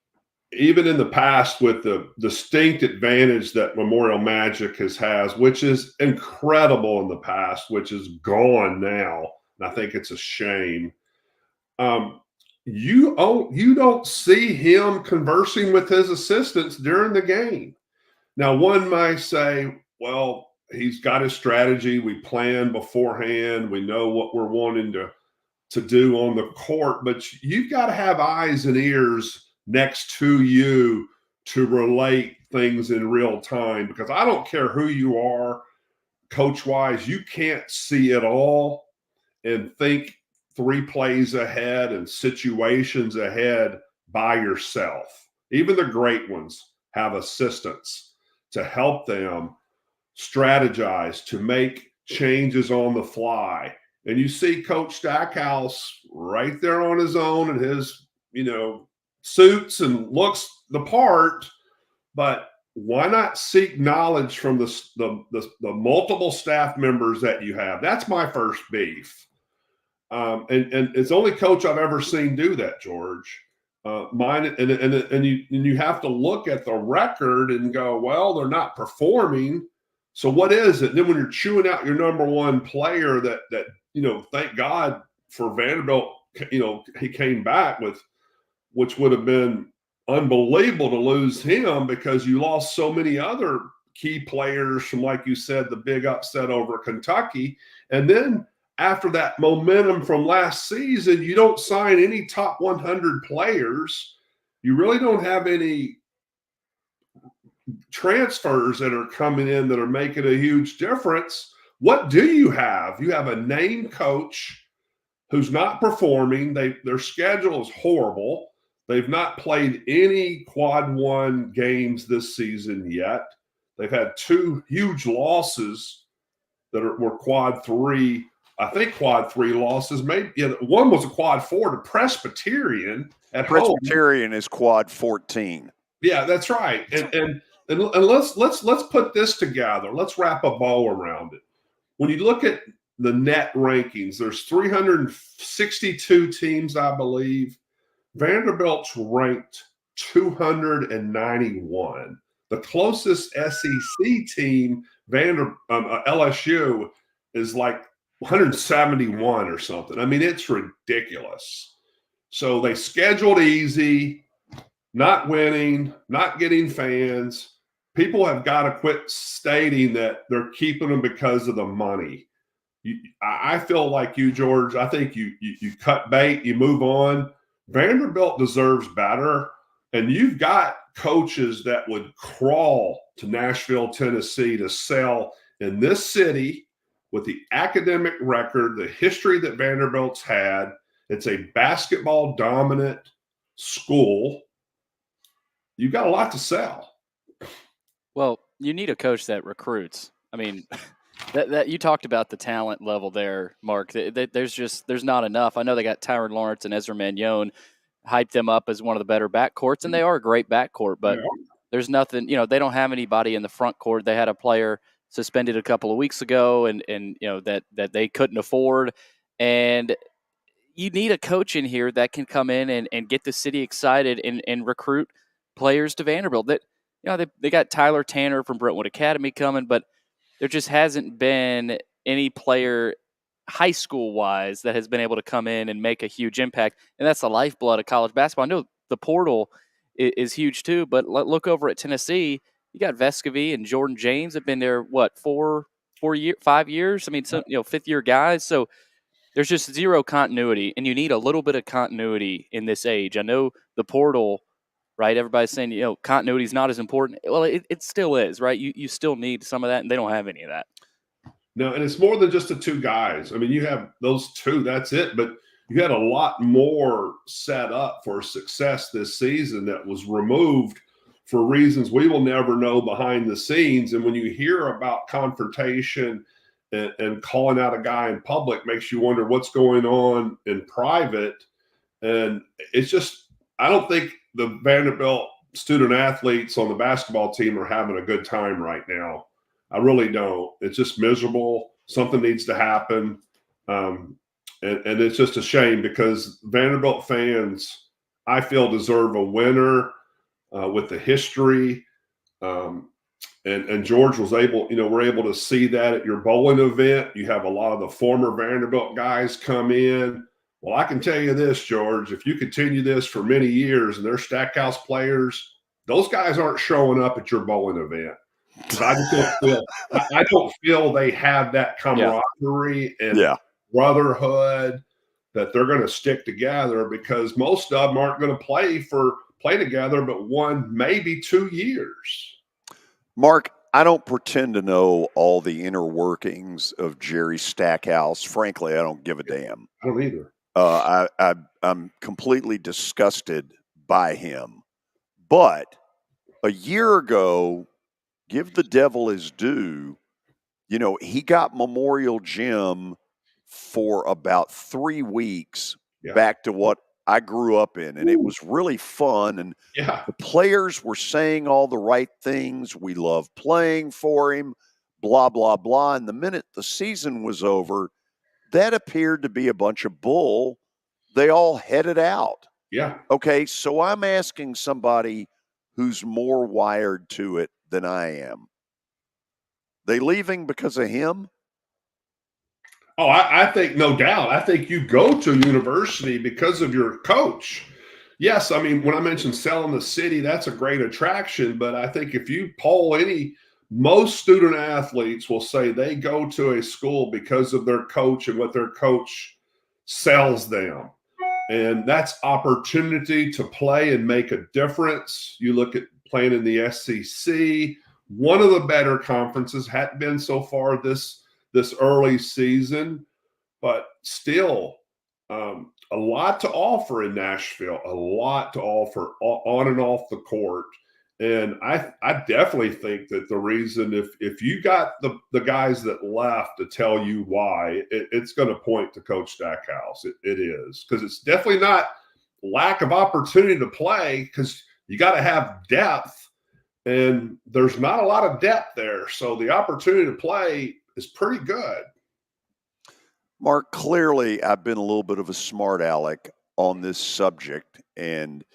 even in the past, with the distinct advantage that Memorial Magic has, which is incredible in the past, which is gone now, and I think it's a shame. You don't see him conversing with his assistants during the game. Now, one might say, well, he's got his strategy. We plan beforehand. We know what we're wanting to do on the court, but you've got to have eyes and ears next to you to relate things in real time, because I don't care who you are, coach-wise, you can't see it all and think 3 plays ahead and situations ahead by yourself. Even the great ones have assistants to help them strategize, to make changes on the fly. And you see Coach Stackhouse right there on his own in his, you know, suits and looks the part, but why not seek knowledge from the multiple staff members that you have? That's my first beef. And it's the only coach I've ever seen do that, George. And you have to look at the record and go, well, they're not performing. So what is it? And then when you're chewing out your number one player that you know, thank God for Vanderbilt, you know, he came back with, which would have been unbelievable to lose him, because you lost so many other key players from, like you said, the big upset over Kentucky. And then after that momentum from last season, you don't sign any top 100 players. You really don't have any transfers that are coming in that are making a huge difference. What do you have? You have a named coach who's not performing. Their schedule is horrible. They've not played any quad 1 games this season yet. They've had 2 huge losses that were quad 3. I think quad 3 losses. Maybe one was a quad 4 to Presbyterian at home. Presbyterian is quad 14. Yeah, that's right. And let's put this together. Let's wrap a bow around it. When you look at the net rankings, there's 362 teams, I believe. Vanderbilt's ranked 291. The closest SEC team, LSU, is like 171 or something. I mean, it's ridiculous. So they scheduled easy, not winning, not getting fans. People have got to quit stating that they're keeping them because of the money. I feel like you, George, I think you cut bait, you move on. Vanderbilt deserves better. And you've got coaches that would crawl to Nashville, Tennessee to sell in this city with the academic record, the history that Vanderbilt's had. It's a basketball dominant school. You've got a lot to sell. Well, you need a coach that recruits. I mean, That you talked about the talent level there, Mark. There's not enough. I know they got Tyron Lawrence and Ezra Manjon, hyped them up as one of the better backcourts, and they are a great backcourt. But there's nothing. They don't have anybody in the front court. They had a player suspended a couple of weeks ago, and that they couldn't afford. And you need a coach in here that can come in and get the city excited and recruit players to Vanderbilt. They got Tyler Tanner from Brentwood Academy coming, but there just hasn't been any player high school wise that has been able to come in and make a huge impact. And that's the lifeblood of college basketball. I know the portal is huge too, but look over at Tennessee. You got Vescovy and Jordan James have been there, 5 years? I mean, fifth year guys. So there's just zero continuity, and you need a little bit of continuity in this age. I know the portal, right? Everybody's saying, continuity is not as important. Well, it still is, right? You still need some of that, and they don't have any of that. No, and it's more than just the two guys. I mean, you have those two, that's it. But you had a lot more set up for success this season that was removed for reasons we will never know behind the scenes. And when you hear about confrontation and calling out a guy in public, makes you wonder what's going on in private. And it's just, I don't think the Vanderbilt student athletes on the basketball team are having a good time right now. I really don't. It's just miserable. Something needs to happen. And it's just a shame because Vanderbilt fans, I feel, deserve a winner with the history. And George was able, we're able to see that at your bowling event. You have a lot of the former Vanderbilt guys come in. Well, I can tell you this, George, if you continue this for many years and they're Stackhouse players, those guys aren't showing up at your bowling event. I don't feel they have that camaraderie and brotherhood that they're going to stick together, because most of them aren't going to play together but 1, maybe 2 years. Mark, I don't pretend to know all the inner workings of Jerry Stackhouse. Frankly, I don't give a damn. I don't either. I'm completely disgusted by him. But a year ago, give the devil his due, he got Memorial Gym for about 3 weeks back to what I grew up in. And it was really fun. And the players were saying all the right things. We love playing for him, blah, blah, blah. And the minute the season was over, that appeared to be a bunch of bull. They all headed out. Yeah. Okay, so I'm asking somebody who's more wired to it than I am. They leaving because of him? Oh, I think no doubt. I think you go to university because of your coach. Yes, I mean, when I mentioned selling the city, that's a great attraction. But I think if you poll most student athletes will say they go to a school because of their coach and what their coach sells them. And that's opportunity to play and make a difference. You look at playing in the SEC, one of the better conferences, hadn't been so far this early season, but still a lot to offer in Nashville, a lot to offer on and off the court. And I definitely think that the reason, if you got the guys that left to tell you why, it's going to point to Coach Stackhouse. It is, because it's definitely not lack of opportunity to play, because you got to have depth, and there's not a lot of depth there. So the opportunity to play is pretty good. Mark, clearly I've been a little bit of a smart aleck on this subject and,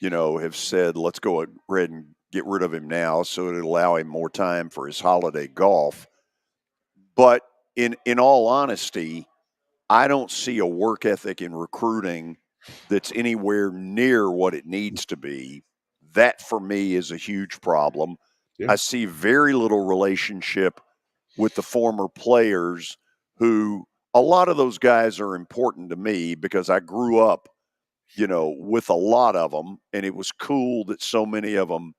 have said, let's go ahead and get rid of him now so it'll allow him more time for his holiday golf. But in all honesty, I don't see a work ethic in recruiting that's anywhere near what it needs to be. That, for me, is a huge problem. Yeah. I see very little relationship with the former players, who a lot of those guys are important to me because I grew up, with a lot of them, and it was cool that so many of them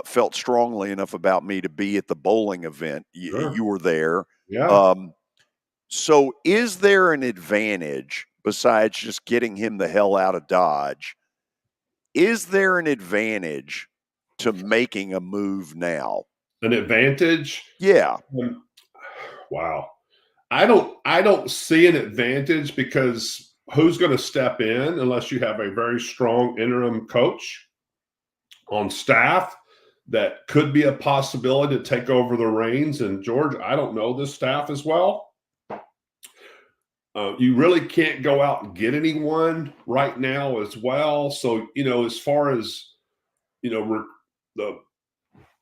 felt strongly enough about me to be at the bowling event. You were there. Yeah. So is there an advantage besides just getting him the hell out of Dodge? Is there an advantage to making a move now? An advantage? Yeah. Wow. I don't see an advantage because who's going to step in unless you have a very strong interim coach on staff that could be a possibility to take over the reins. And George, I don't know this staff as well. You really can't go out and get anyone right now as well. So, as far as, the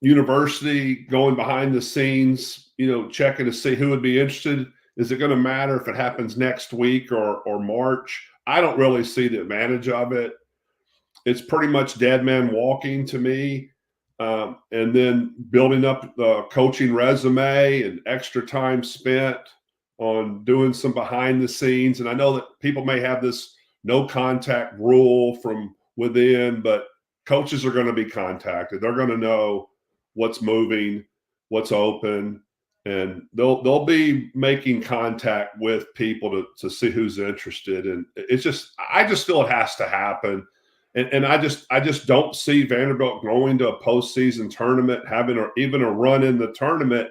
university going behind the scenes, checking to see who would be interested, is it going to matter if it happens next week or March? I don't really see the advantage of it. It's pretty much dead man walking to me. And then building up the coaching resume and extra time spent on doing some behind the scenes. And I know that people may have this no contact rule from within, but coaches are going to be contacted. They're going to know what's moving, what's open, and they'll be making contact with people to see who's interested. And I just feel it has to happen. And I just don't see Vanderbilt going to a postseason tournament, having even a run in the tournament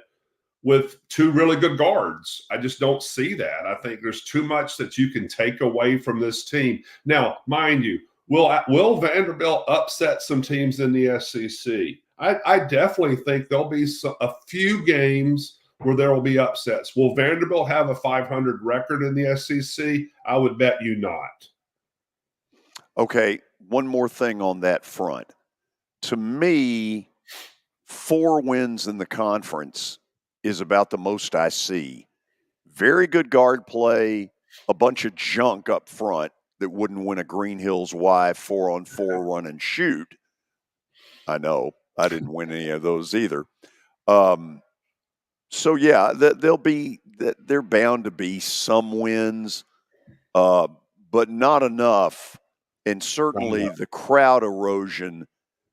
with two really good guards. I just don't see that. I think there's too much that you can take away from this team. Now, mind you, will Vanderbilt upset some teams in the SEC? I definitely think there'll be a few games where there will be upsets. Will Vanderbilt have a 500 record in the SEC? I would bet you not. Okay, one more thing on that front. To me, 4 wins in the conference is about the most I see. Very good guard play, a bunch of junk up front that wouldn't win a Green Hills Y 4-on-4 run and shoot. I know. I didn't win any of those either. So, yeah, they're bound to be some wins, but not enough. And certainly the crowd erosion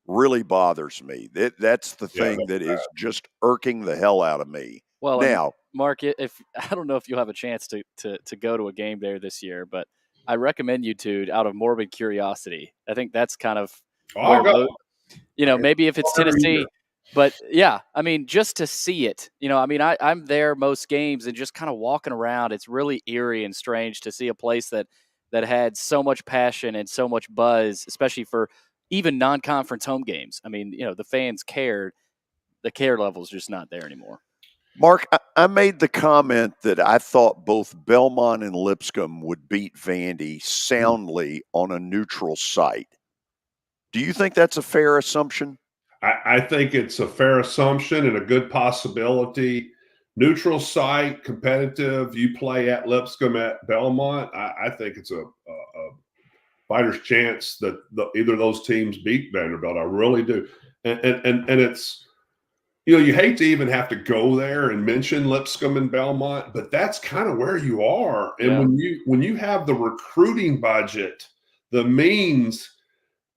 really bothers me. That's the thing that is just irking the hell out of me. Well, now, Mark, if I don't know if you'll have a chance to go to a game there this year, but I recommend you to out of morbid curiosity. I think that's kind of maybe if it's Tennessee, but yeah, I mean, just to see it, I'm there most games and just kind of walking around. It's really eerie and strange to see a place that had so much passion and so much buzz, especially for even non-conference home games. I mean, the fans cared. The care level is just not there anymore. Mark, I made the comment that I thought both Belmont and Lipscomb would beat Vandy soundly on a neutral site. Do you think that's a fair assumption? I think it's a fair assumption and a good possibility. Neutral site, competitive. You play at Lipscomb, at Belmont. I think it's a fighter's chance that either of those teams beat Vanderbilt. I really do. And it's, you hate to even have to go there and mention Lipscomb and Belmont, but that's kind of where you are. And when you have the recruiting budget, the means,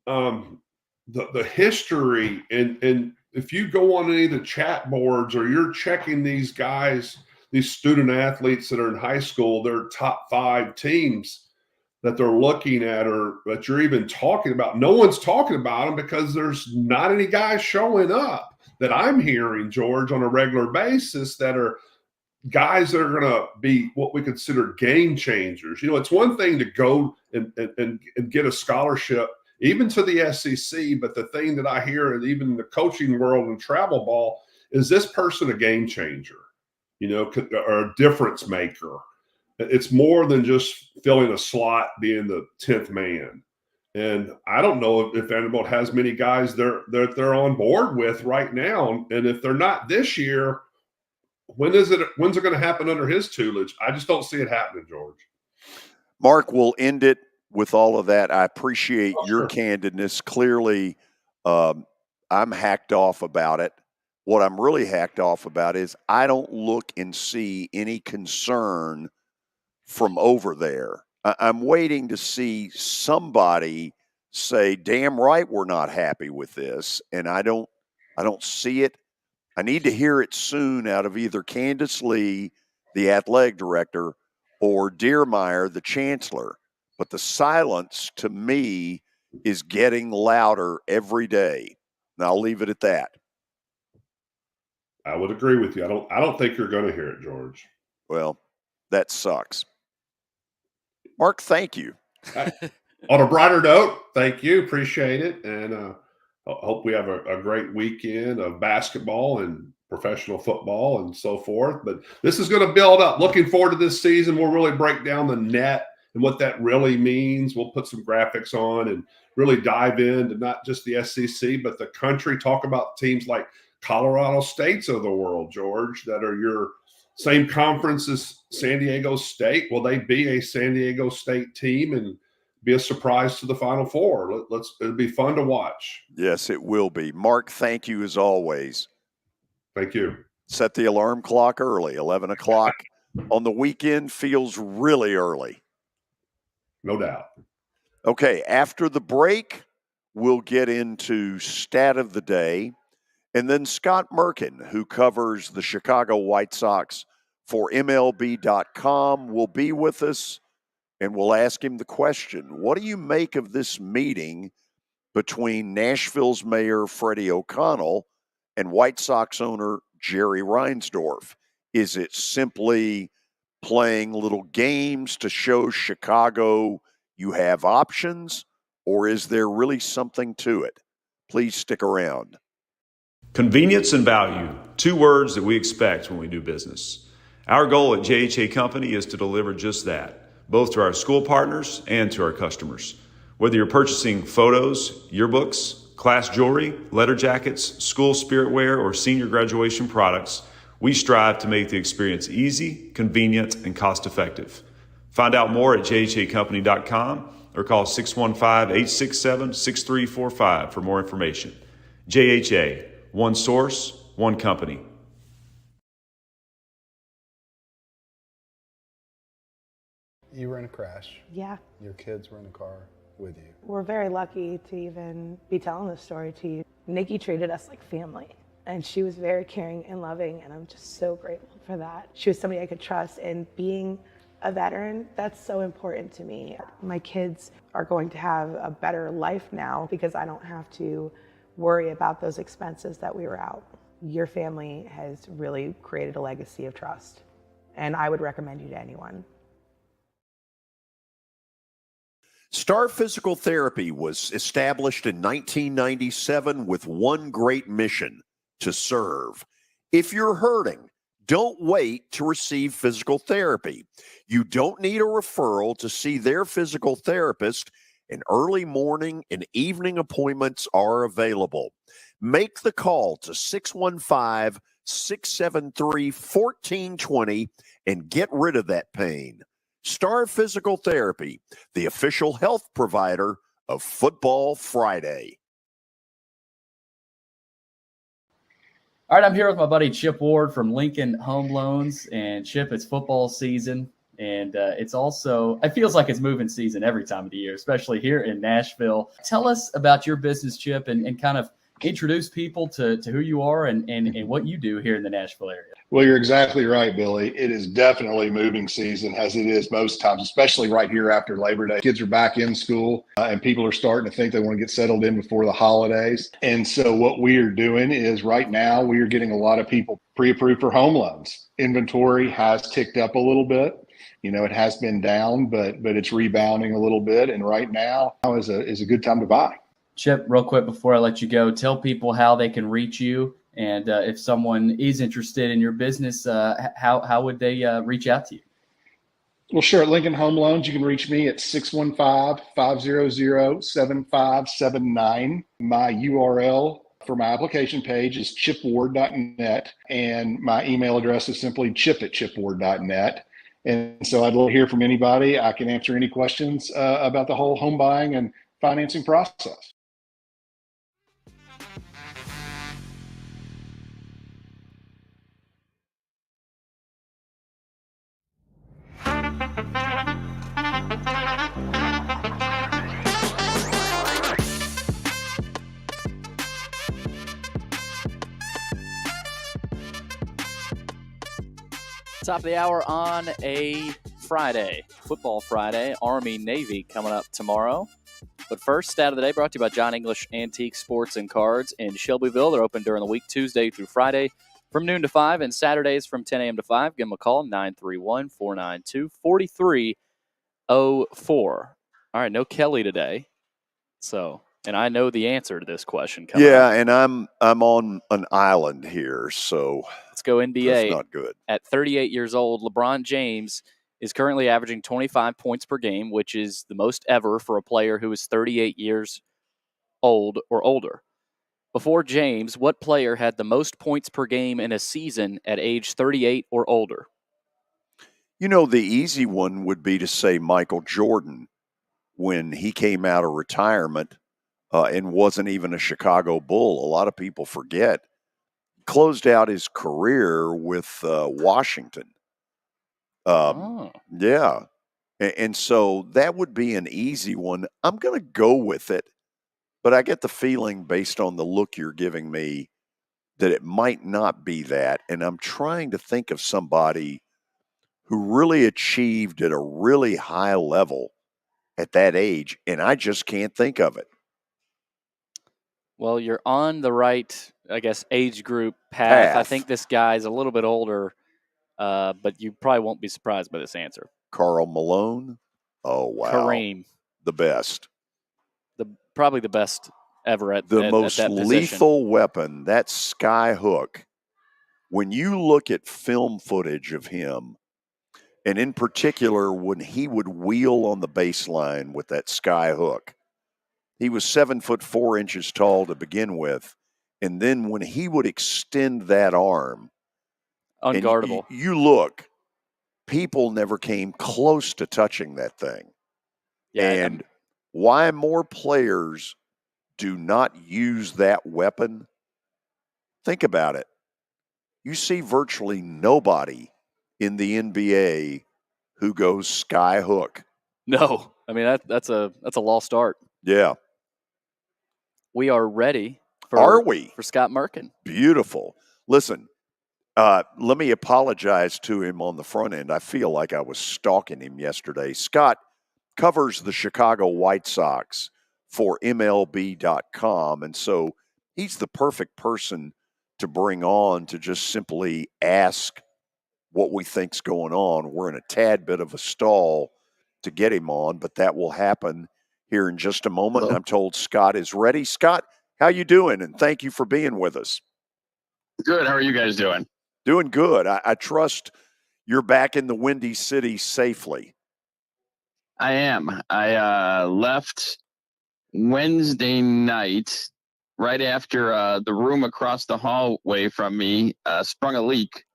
the history, and if you go on any of the chat boards or you're checking these guys, these student athletes that are in high school, their top 5 teams that they're looking at or that you're even talking about, no one's talking about them because there's not any guys showing up that I'm hearing, George, on a regular basis that are guys that are going to be what we consider game changers. It's one thing to go and get a scholarship even to the SEC, but the thing that I hear, and even in the coaching world and travel ball, is this person a game changer, or a difference maker? It's more than just filling a slot, being the 10th man. And I don't know if Vanderbilt has many guys they're on board with right now. And if they're not this year, when's it going to happen under his tutelage? I just don't see it happening, George. Mark, we'll end it with all of that. I appreciate your candidness. Clearly, I'm hacked off about it. What I'm really hacked off about is I don't look and see any concern from over there. I'm waiting to see somebody say, damn right, we're not happy with this. And I don't see it. I need to hear it soon out of either Candace Lee, the athletic director, or Deermeyer, the chancellor. But the silence to me is getting louder every day. And I'll leave it at that. I would agree with you. I don't think you're going to hear it, George. Well, that sucks. Mark, thank you. On a brighter note, thank you. Appreciate it. And hope we have a great weekend of basketball and professional football and so forth. But this is going to build up. Looking forward to this season. We'll really break down the net and what that really means. We'll put some graphics on and really dive into not just the SEC, but the country. Talk about teams like Colorado States of the world, George, that are your same conference as San Diego State. Will they be a San Diego State team and be a surprise to the Final Four? It'll be fun to watch. Yes, it will be. Mark, thank you as always. Thank you. Set the alarm clock early. 11 o'clock on the weekend feels really early. No doubt. Okay, after the break, we'll get into stat of the day. And then Scott Merkin, who covers the Chicago White Sox for MLB.com, will be with us, and we'll ask him the question, what do you make of this meeting between Nashville's mayor, Freddie O'Connell, and White Sox owner, Jerry Reinsdorf? Is it simply playing little games to show Chicago you have options, or is there really something to it? Please stick around. Convenience and value, two words that we expect when we do business. Our goal at JHA Company is to deliver just that, both to our school partners and to our customers. Whether you're purchasing photos, yearbooks, class jewelry, letter jackets, school spirit wear, or senior graduation products, we strive to make the experience easy, convenient, and cost-effective. Find out more at jhacompany.com or call 615-867-6345 for more information. JHA, one source, one company. You were in a crash. Yeah. Your kids were in the car with you. We're very lucky to even be telling this story to you. Nikki treated us like family, and she was very caring and loving, and I'm just so grateful for that. She was somebody I could trust, and being a veteran, that's so important to me. My kids are going to have a better life now because I don't have to worry about those expenses that we were out. Your family has really created a legacy of trust, and I would recommend you to anyone. Star Physical Therapy was established in 1997 with one great mission: to serve. If you're hurting, don't wait to receive physical therapy. You don't need a referral to see their physical therapist, and early morning and evening appointments are available. Make the call to 615-673-1420 and get rid of that pain. Star Physical Therapy, the official health provider of Football Friday. All right, I'm here with my buddy Chip Ward from Lincoln Home Loans. And Chip, it's football season, and it feels like it's moving season every time of the year, especially here in Nashville. Tell us about your business, Chip, and kind of introduce people to who you are and what you do here in the Nashville area. Well, you're exactly right, Billy. It is definitely moving season, as it is most times, especially right here after Labor Day. Kids are back in school, and people are starting to think they want to get settled in before the holidays. And so what we are doing is right now we are getting a lot of people pre-approved for home loans. Inventory has ticked up a little bit. You know, it has been down, but it's rebounding a little bit. And right now is a good time to buy. Chip, real quick before I let you go, tell people how they can reach you. And if someone is interested in your business, how would they reach out to you? Well, sure. At Lincoln Home Loans, you can reach me at 615-500-7579. My URL for my application page is chipward.net, and my email address is simply chip@chipward.net. And so I'd love to hear from anybody. I can answer any questions about the whole home buying and financing process. Top of the hour on a Friday, Football Friday, Army-Navy coming up tomorrow. But first, stat of the day brought to you by John English Antique Sports and Cards in Shelbyville. They're open during the week, Tuesday through Friday, from noon to 5 and Saturdays from 10 a.m. to 5. Give them a call, 931-492-4304. All right, no Kelly today. So, and I know the answer to this question coming up. And I'm on an island here, so let's go NBA. That's not good. At 38 years old, LeBron James is currently averaging 25 points per game, which is the most ever for a player who is 38 years old or older. Before James, what player had the most points per game in a season at age 38 or older? You know, the easy one would be to say Michael Jordan when he came out of retirement and wasn't even a Chicago Bull. A lot of people forget. Closed out his career with Washington. Yeah. And so that would be an easy one. I'm going to go with it, but I get the feeling based on the look you're giving me that it might not be that. And I'm trying to think of somebody who really achieved at a really high level at that age, and I just can't think of it. Well, you're on the right, I guess, age group path. I think this guy's a little bit older, but you probably won't be surprised by this answer. Karl Malone? Oh, wow. Kareem. The best. Probably the best ever at the at, most at that lethal weapon, that sky hook. When you look at film footage of him, and in particular when he would wheel on the baseline with that sky hook, he was 7'4" tall to begin with, and then when he would extend that arm, unguardable. You look, people never came close to touching that thing. Yeah, and why more players do not use that weapon? Think about it. You see virtually nobody in the NBA who goes sky hook. No, I mean that's a lost art. Yeah. We are ready for Scott Merkin. Beautiful. Listen, let me apologize to him on the front end. I feel like I was stalking him yesterday. Scott covers the Chicago White Sox for MLB.com, and so he's the perfect person to bring on to just simply ask what we think's going on. We're in a tad bit of a stall to get him on, but that will happen here in just a moment. Hello. I'm told Scott is ready. Scott, how you doing? And thank you for being with us. Good. How are you guys doing? Doing good. I trust you're back in the Windy City safely. I am. I left Wednesday night right after the room across the hallway from me sprung a leak.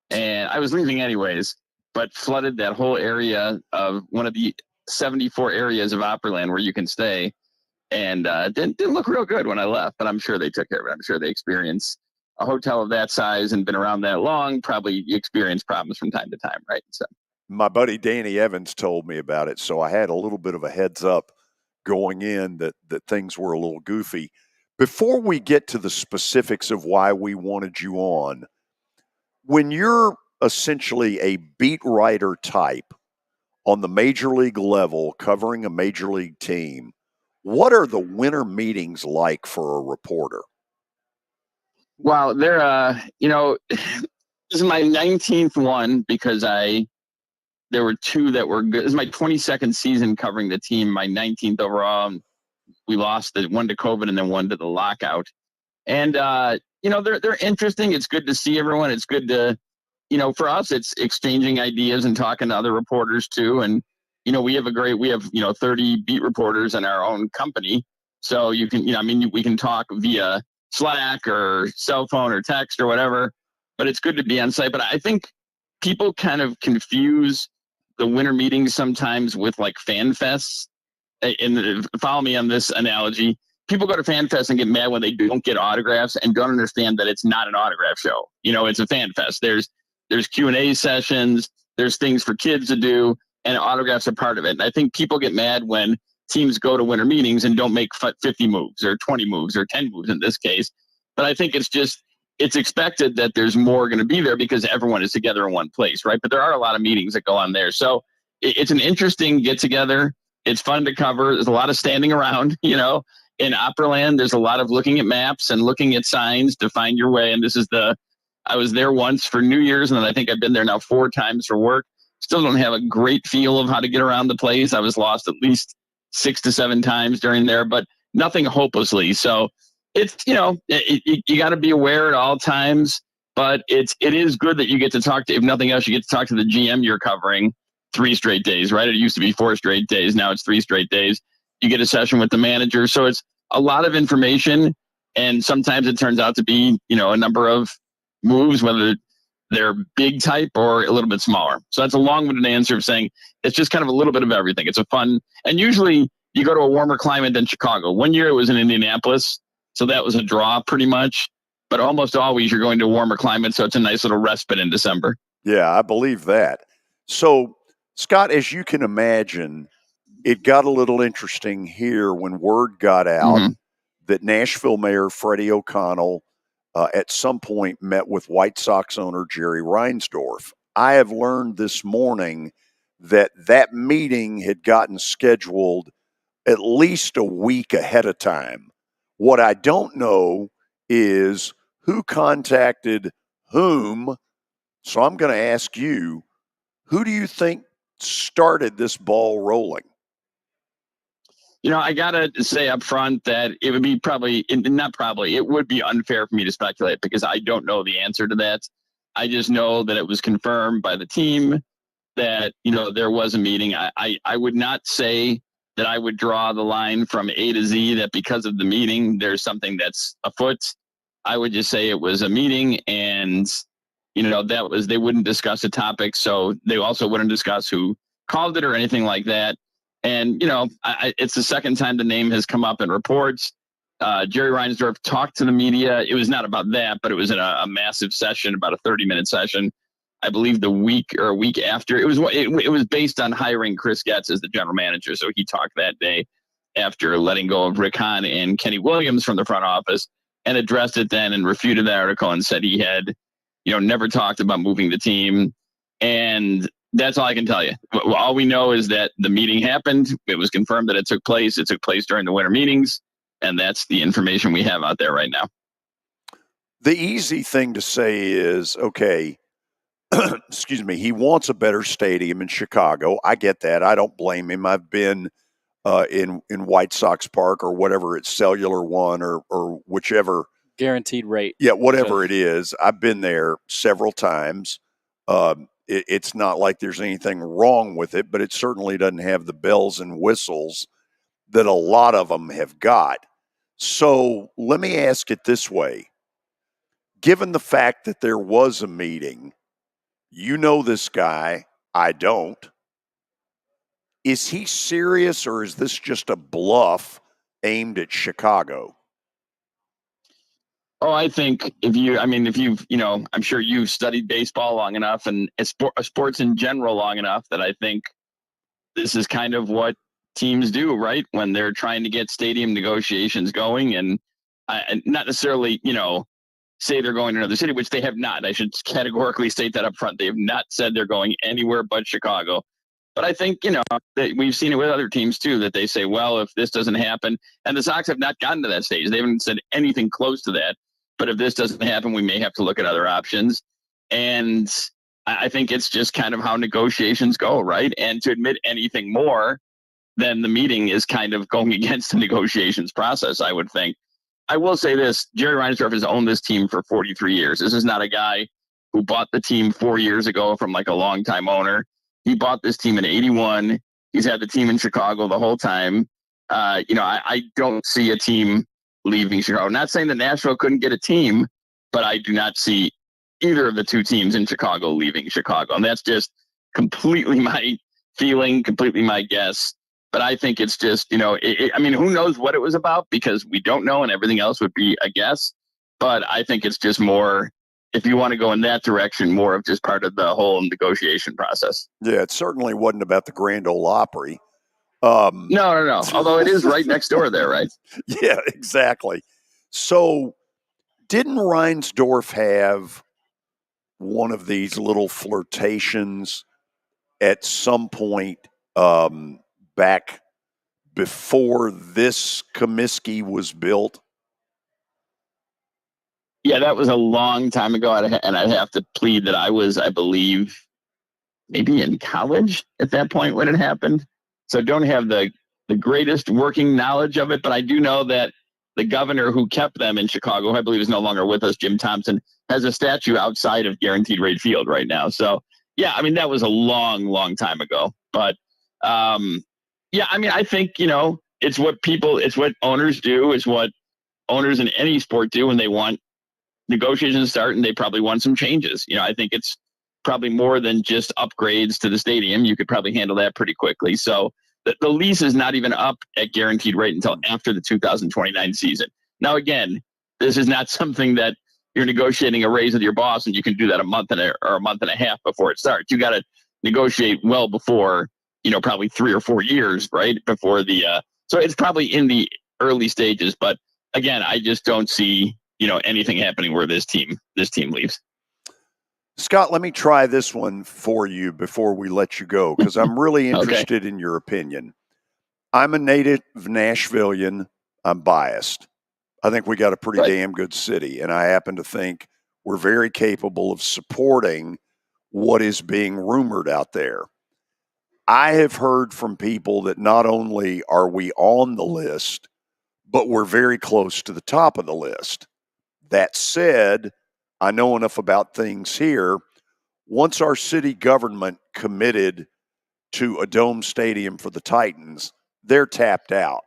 And I was leaving anyways, but flooded that whole area of one of the 74 areas of Opryland where you can stay. And didn't look real good when I left, but I'm sure they took care of it. I'm sure they experienced a hotel of that size and been around that long. Probably experience problems from time to time, right? So my buddy Danny Evans told me about it, so I had a little bit of a heads up going in that things were a little goofy. Before we get to the specifics of why we wanted you on, when you're essentially a beat writer type on the major league level covering a major league team, what are the winter meetings like for a reporter? Wow, they're this is my 19th one because there were two that were good. This is my 22nd season covering the team, my 19th overall. We lost one to COVID and then one to the lockout. And they're interesting. It's good to see everyone. It's good to, for us, it's exchanging ideas and talking to other reporters too. And we have 30 beat reporters in our own company. So you can, we can talk via Slack or cell phone or text or whatever, but it's good to be on site. But I think people kind of confuse the winter meetings sometimes with like fan fests. And follow me on this analogy. People go to fan fest and get mad when they don't get autographs and don't understand that it's not an autograph show. It's a fan fest. There's Q&A sessions. There's things for kids to do, and autographs are part of it. And I think people get mad when teams go to winter meetings and don't make 50 moves or 20 moves or 10 moves in this case. But I think it's expected that there's more going to be there because everyone is together in one place, right? But there are a lot of meetings that go on there. So it's an interesting get-together. It's fun to cover. There's a lot of standing around, In Opryland, there's a lot of looking at maps and looking at signs to find your way. And this is the I was there once for New Year's, and then I think I've been there now 4 times for work. Still don't have a great feel of how to get around the place. I was lost at least 6 to 7 times during there, but nothing hopelessly. So it's, you got to be aware at all times, but it is good that you get to talk to, if nothing else, you get to talk to the GM you're covering 3 straight days, right? It used to be 4 straight days. Now it's 3 straight days. You get a session with the manager. So it's a lot of information. And sometimes it turns out to be, a number of moves, whether they're big type or a little bit smaller. So that's a long-winded answer of saying it's just kind of a little bit of everything. It's a fun, and usually you go to a warmer climate than Chicago. One year it was in Indianapolis, so that was a draw pretty much. But almost always you're going to a warmer climate, so it's a nice little respite in December. Yeah, I believe that. So, Scott, as you can imagine, it got a little interesting here when word got out that Nashville Mayor Freddie O'Connell at some point met with White Sox owner Jerry Reinsdorf. I have learned this morning that that meeting had gotten scheduled at least a week ahead of time. What I don't know is who contacted whom. So I'm going to ask you, who do you think started this ball rolling? I got to say up front that it would be it would be unfair for me to speculate because I don't know the answer to that. I just know that it was confirmed by the team that, there was a meeting. I would not say that I would draw the line from A to Z that because of the meeting, there's something that's afoot. I would just say it was a meeting and, they wouldn't discuss a topic. So they also wouldn't discuss who called it or anything like that. And, it's the second time the name has come up in reports. Jerry Reinsdorf talked to the media. It was not about that, but it was in a massive session, about a 30-minute session. I believe a week after. It was based on hiring Chris Getz as the general manager. So he talked that day after letting go of Rick Hahn and Kenny Williams from the front office and addressed it then and refuted the article and said he had, never talked about moving the team. And that's all I can tell you. All we know is that the meeting happened. It was confirmed that it took place. It took place during the winter meetings. And that's the information we have out there right now. The easy thing to say is, okay, excuse me, he wants a better stadium in Chicago. I get that. I don't blame him. I've been in White Sox Park or whatever it's Cellular One or whichever. Guaranteed rate. Yeah, whatever it is. I've been there several times. It's not like there's anything wrong with it, but it certainly doesn't have the bells and whistles that a lot of them have got. So let me ask it this way. Given the fact that there was a meeting, you know this guy, I don't. Is he serious or is this just a bluff aimed at Chicago? Oh, I think if you've, I'm sure you've studied baseball long enough and sports in general long enough that I think this is kind of what teams do, right? When they're trying to get stadium negotiations going and not necessarily, say they're going to another city, which they have not. I should categorically state that up front. They have not said they're going anywhere but Chicago. But I think, that we've seen it with other teams too, that they say, well, if this doesn't happen, and the Sox have not gotten to that stage. They haven't said anything close to that. But if this doesn't happen, we may have to look at other options. And I think it's just kind of how negotiations go, right? And to admit anything more than the meeting is kind of going against the negotiations process, I would think. I will say this, Jerry Reinsdorf has owned this team for 43 years. This is not a guy who bought the team 4 years ago from like a longtime owner. He bought this team in 81. He's had the team in Chicago the whole time. I don't see a team leaving Chicago. I'm not saying that Nashville couldn't get a team, but I do not see either of the two teams in Chicago leaving Chicago. And that's just completely my feeling, completely my guess. But I think it's just, who knows what it was about because we don't know and everything else would be a guess. But I think it's just more, if you want to go in that direction, more of just part of the whole negotiation process. Yeah, it certainly wasn't about the Grand Ole Opry. No. Although it is right next door there, right? Yeah, exactly. So didn't Reinsdorf have one of these little flirtations at some point back before this Comiskey was built? Yeah, that was a long time ago, and I'd have to plead that I was, I believe, maybe in college at that point when it happened. So don't have the greatest working knowledge of it, but I do know that the governor who kept them in Chicago, who I believe is no longer with us, Jim Thompson, has a statue outside of Guaranteed Rate Field right now. So, yeah, I mean, that was a long, long time ago. But, yeah, I mean, I think, it's what owners do. It's what owners in any sport do when they want negotiations to start, and they probably want some changes. I think it's probably more than just upgrades to the stadium. You could probably handle that pretty quickly. So the lease is not even up at guaranteed rate until after the 2029 season. Now, again, this is not something that you're negotiating a raise with your boss and you can do that a month and a half before it starts. You got to negotiate well before, probably 3 or 4 years, right? Before so it's probably in the early stages. But again, I just don't see, anything happening where this team leaves. Scott, let me try this one for you before we let you go, because I'm really interested in your opinion. I'm a native Nashvilleian. I'm biased. I think we got a pretty damn good city, and I happen to think we're very capable of supporting what is being rumored out there. I have heard from people that not only are we on the list, but we're very close to the top of the list. That said, I know enough about things here. Once our city government committed to a dome stadium for the Titans, they're tapped out.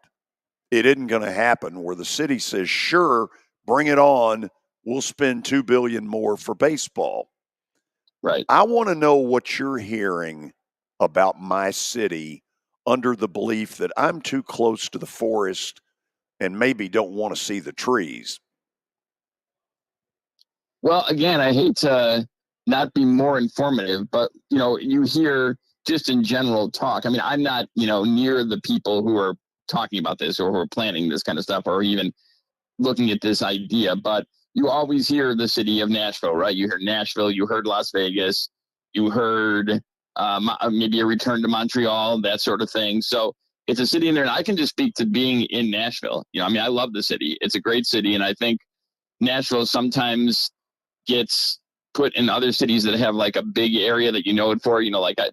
It isn't going to happen where the city says, sure, bring it on. We'll spend $2 billion more for baseball. Right. I want to know what you're hearing about my city under the belief that I'm too close to the forest and maybe don't want to see the trees. Well, again, I hate to not be more informative, but, you hear just in general talk. I mean, I'm not, near the people who are talking about this or who are planning this kind of stuff or even looking at this idea, but you always hear the city of Nashville, right? You heard Nashville, you heard Las Vegas, you heard maybe a return to Montreal, that sort of thing. So it's a city in there, and I can just speak to being in Nashville. I love the city. It's a great city, and I think Nashville sometimes gets put in other cities that have like a big area that you know it for.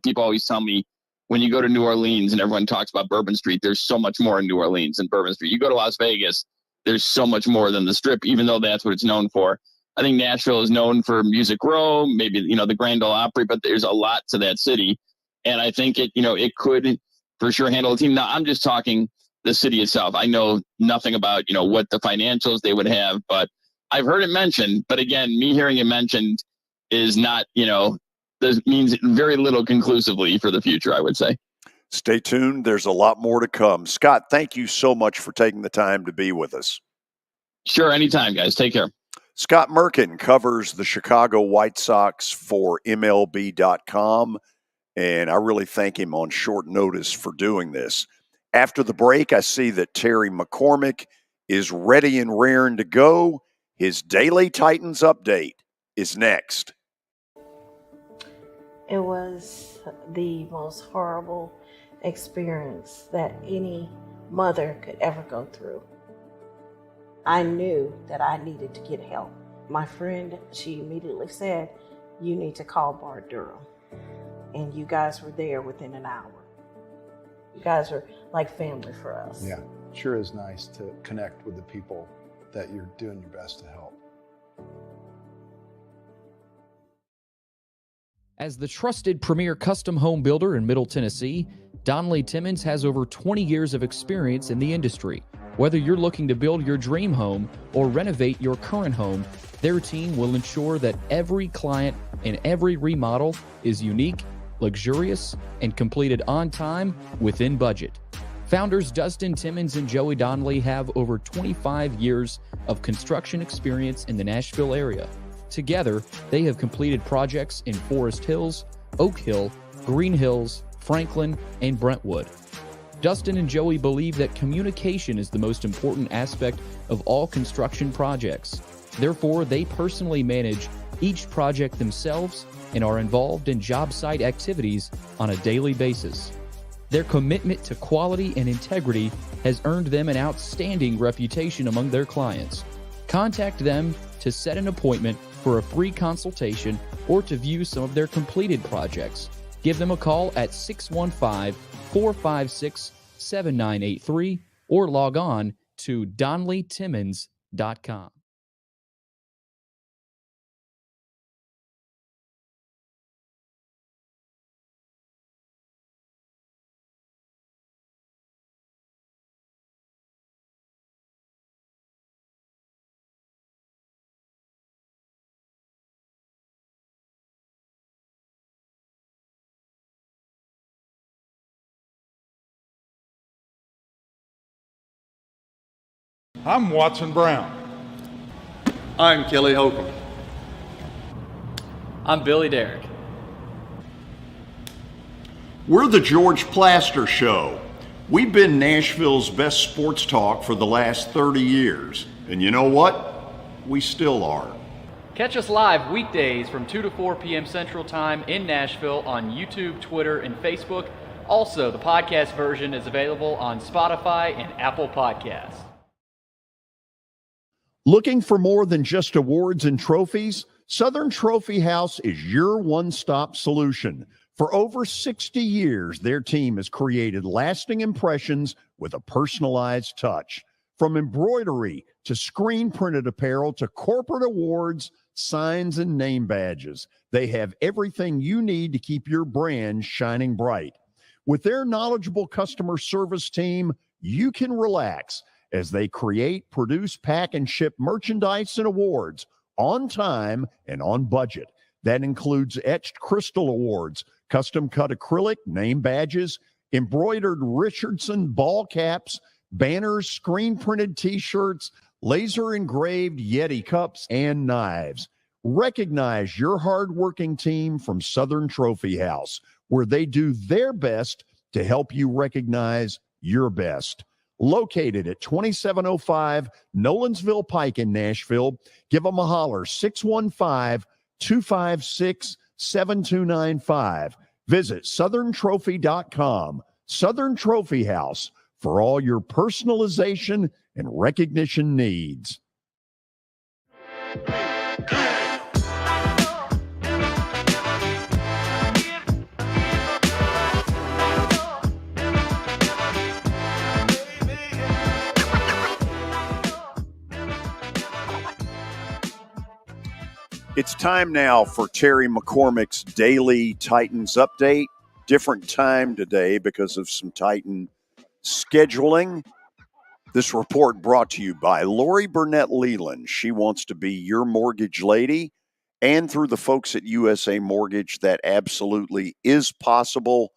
People always tell me when you go to New Orleans and everyone talks about Bourbon Street, there's so much more in New Orleans than Bourbon Street. You go to Las Vegas, there's so much more than the Strip, even though that's what it's known for. I think Nashville is known for Music Row, maybe, the Grand Ole Opry, but there's a lot to that city. And I think it could for sure handle a team. Now, I'm just talking the city itself. I know nothing about, what the financials they would have, but I've heard it mentioned. But again, me hearing it mentioned is not, this means very little conclusively for the future, I would say. Stay tuned. There's a lot more to come. Scott, thank you so much for taking the time to be with us. Sure. Anytime, guys. Take care. Scott Merkin covers the Chicago White Sox for MLB.com, and I really thank him on short notice for doing this. After the break, I see that Terry McCormick is ready and raring to go. His daily Titans update is next. It was the most horrible experience that any mother could ever go through. I knew that I needed to get help. My friend, she immediately said, you need to call Bart Durham. And you guys were there within an hour. You guys are like family for us. Yeah, sure is nice to connect with the people that you're doing your best to help. As the trusted premier custom home builder in Middle Tennessee, Donnelly Timmons has over 20 years of experience in the industry. Whether you're looking to build your dream home or renovate your current home, their team will ensure that every client and every remodel is unique, luxurious, and completed on time within budget. Founders Dustin Timmons and Joey Donnelly have over 25 years of construction experience in the Nashville area. Together, they have completed projects in Forest Hills, Oak Hill, Green Hills, Franklin, and Brentwood. Dustin and Joey believe that communication is the most important aspect of all construction projects. Therefore, they personally manage each project themselves and are involved in job site activities on a daily basis. Their commitment to quality and integrity has earned them an outstanding reputation among their clients. Contact them to set an appointment for a free consultation or to view some of their completed projects. Give them a call at 615-456-7983 or log on to donleytimmons.com. I'm Watson Brown. I'm Kelly Holcomb. I'm Billy Derrick. We're the George Plaster Show. We've been Nashville's best sports talk for the last 30 years. And you know what? We still are. Catch us live weekdays from 2 to 4 p.m. Central Time in Nashville on YouTube, Twitter, and Facebook. Also, the podcast version is available on Spotify and Apple Podcasts. Looking for more than just awards and trophies? Southern Trophy House is your one-stop solution. For over 60 years, their team has created lasting impressions with a personalized touch. From embroidery to screen-printed apparel to corporate awards, signs, and name badges, they have everything you need to keep your brand shining bright. With their knowledgeable customer service team, you can relax as they create, produce, pack, and ship merchandise and awards on time and on budget. That includes etched crystal awards, custom-cut acrylic, name badges, embroidered Richardson ball caps, banners, screen-printed T-shirts, laser-engraved Yeti cups, and knives. Recognize your hard-working team from Southern Trophy House, where they do their best to help you recognize your best. Located at 2705 Nolensville Pike in Nashville, give them a holler, 615-256-7295. Visit southerntrophy.com. Southern Trophy House, for all your personalization and recognition needs. It's time now for Terry McCormick's Daily Titans Update. Different time today because of some Titan scheduling. This report brought to you by Lori Burnett Leland. She wants to be your mortgage lady. And through the folks at USA Mortgage, that absolutely is possible.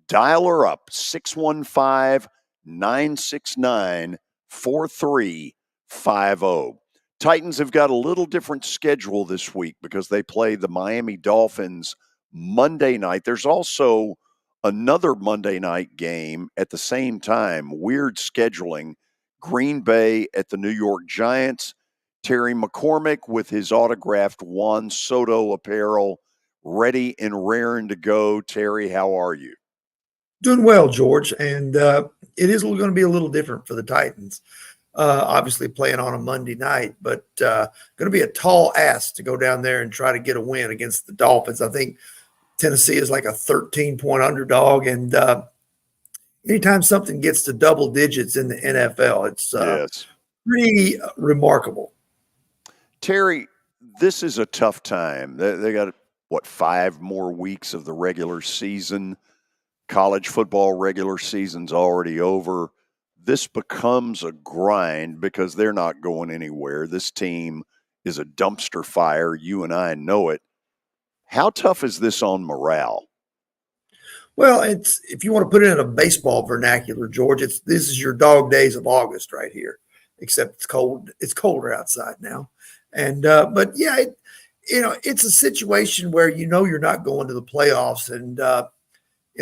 Dial her up, 615-969-4350. Titans have got a little different schedule this week because they play the Miami Dolphins Monday night. There's also another Monday night game at the same time. Weird scheduling. Green Bay at the New York Giants. Terry McCormick with his autographed Juan Soto apparel ready and raring to go. Terry, how are you? Doing well, George. And it is going to be a little different for the Titans. Obviously playing on a Monday night, but going to be a tall ask to go down there and try to get a win against the Dolphins. I think Tennessee is like a 13-point underdog, and anytime something gets to double digits in the NFL, it's pretty remarkable. Terry, this is a tough time. They got, 5 more weeks of the regular season. College football regular season's already over. This becomes a grind because they're not going anywhere. This team is a dumpster fire. You and I know it. How tough is this on morale? Well, it's, if you want to put it in a baseball vernacular, George, this is your dog days of August right here, except it's cold. It's colder outside now. And, but yeah, it's a situation where, you're not going to the playoffs. And,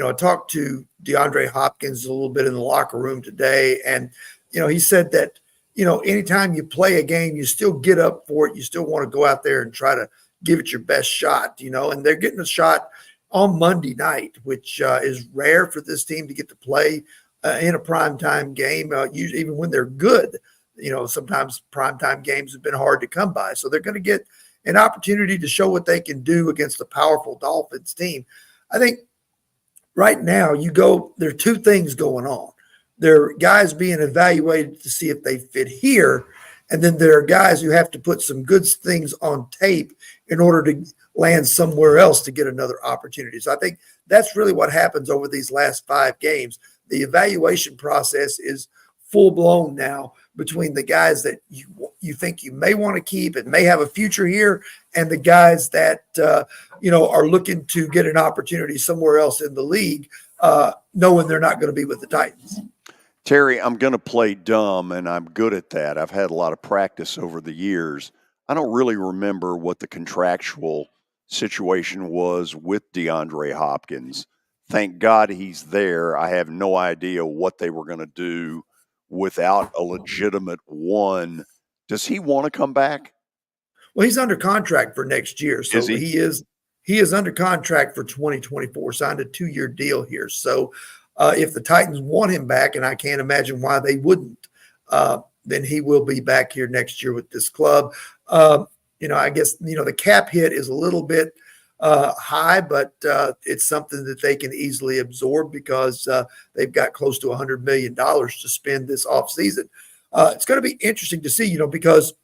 I talked to DeAndre Hopkins a little bit in the locker room today, and, he said that, anytime you play a game, you still get up for it. You still want to go out there and try to give it your best shot, and they're getting a shot on Monday night, which is rare for this team to get to play in a primetime game. Usually, even when they're good, sometimes primetime games have been hard to come by. So they're going to get an opportunity to show what they can do against a powerful Dolphins team. I think right now there are two things going on. There are guys being evaluated to see if they fit here, and then there are guys who have to put some good things on tape in order to land somewhere else to get another opportunity. So I think that's really what happens over these last 5 games. The evaluation process is full blown now between the guys that you think you may want to keep and may have a future here, and the guys that are looking to get an opportunity somewhere else in the league, knowing they're not going to be with the Titans. Terry, I'm going to play dumb, and I'm good at that. I've had a lot of practice over the years. I don't really remember what the contractual situation was with DeAndre Hopkins. Thank God he's there. I have no idea what they were going to do without a legitimate one. Does he want to come back? Well, he's under contract for next year. So he is under contract for 2024, signed a 2-year deal here. So if the Titans want him back, and I can't imagine why they wouldn't, then he will be back here next year with this club. I guess, the cap hit is a little bit high, but it's something that they can easily absorb because they've got close to $100 million to spend this offseason. It's going to be interesting to see, because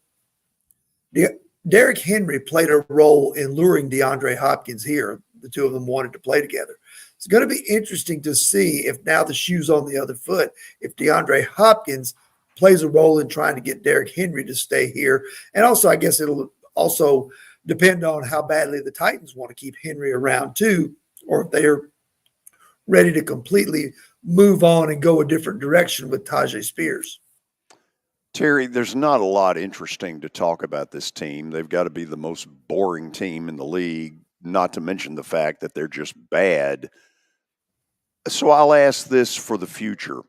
Derrick Henry played a role in luring DeAndre Hopkins here. The two of them wanted to play together. It's going to be interesting to see if now the shoe's on the other foot, if DeAndre Hopkins plays a role in trying to get Derrick Henry to stay here. And also, I guess it'll also depend on how badly the Titans want to keep Henry around too, or if they're ready to completely move on and go a different direction with Tajay Spears. Terry, there's not a lot interesting to talk about this team. They've got to be the most boring team in the league, not to mention the fact that they're just bad. So I'll ask this for the future.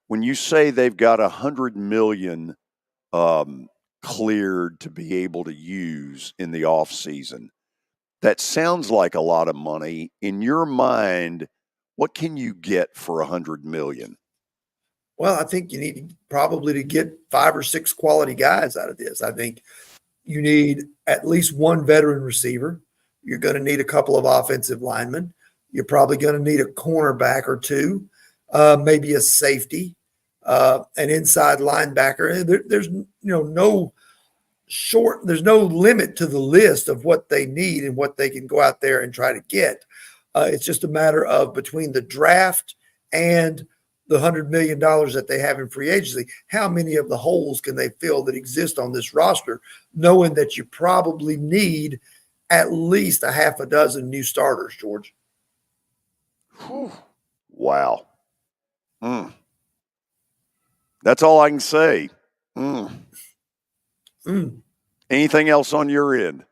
When you say they've got $100 million cleared to be able to use in the offseason, that sounds like a lot of money. In your mind, what can you get for $100 million? Well, I think you need probably to get 5 or 6 quality guys out of this. I think you need at least one veteran receiver. You're going to need a couple of offensive linemen. You're probably going to need a cornerback or two, maybe a safety, an inside linebacker. There's no limit to the list of what they need and what they can go out there and try to get. It's just a matter of between the draft and the $100 million that they have in free agency, how many of the holes can they fill that exist on this roster, knowing that you probably need at least a half a dozen new starters, George. Whew. Wow. That's all I can say. Anything else on your end?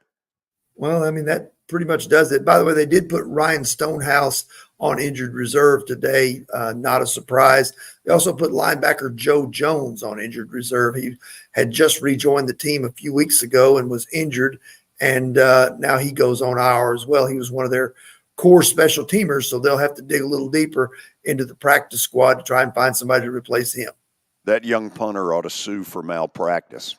Well, that pretty much does it. By the way, they did put Ryan Stonehouse on injured reserve today. Not a surprise. They also put linebacker Joe Jones on injured reserve. He had just rejoined the team a few weeks ago and was injured, and now he goes on IR as well. He was one of their core special teamers, so they'll have to dig a little deeper into the practice squad to try and find somebody to replace him. That young punter ought to sue for malpractice.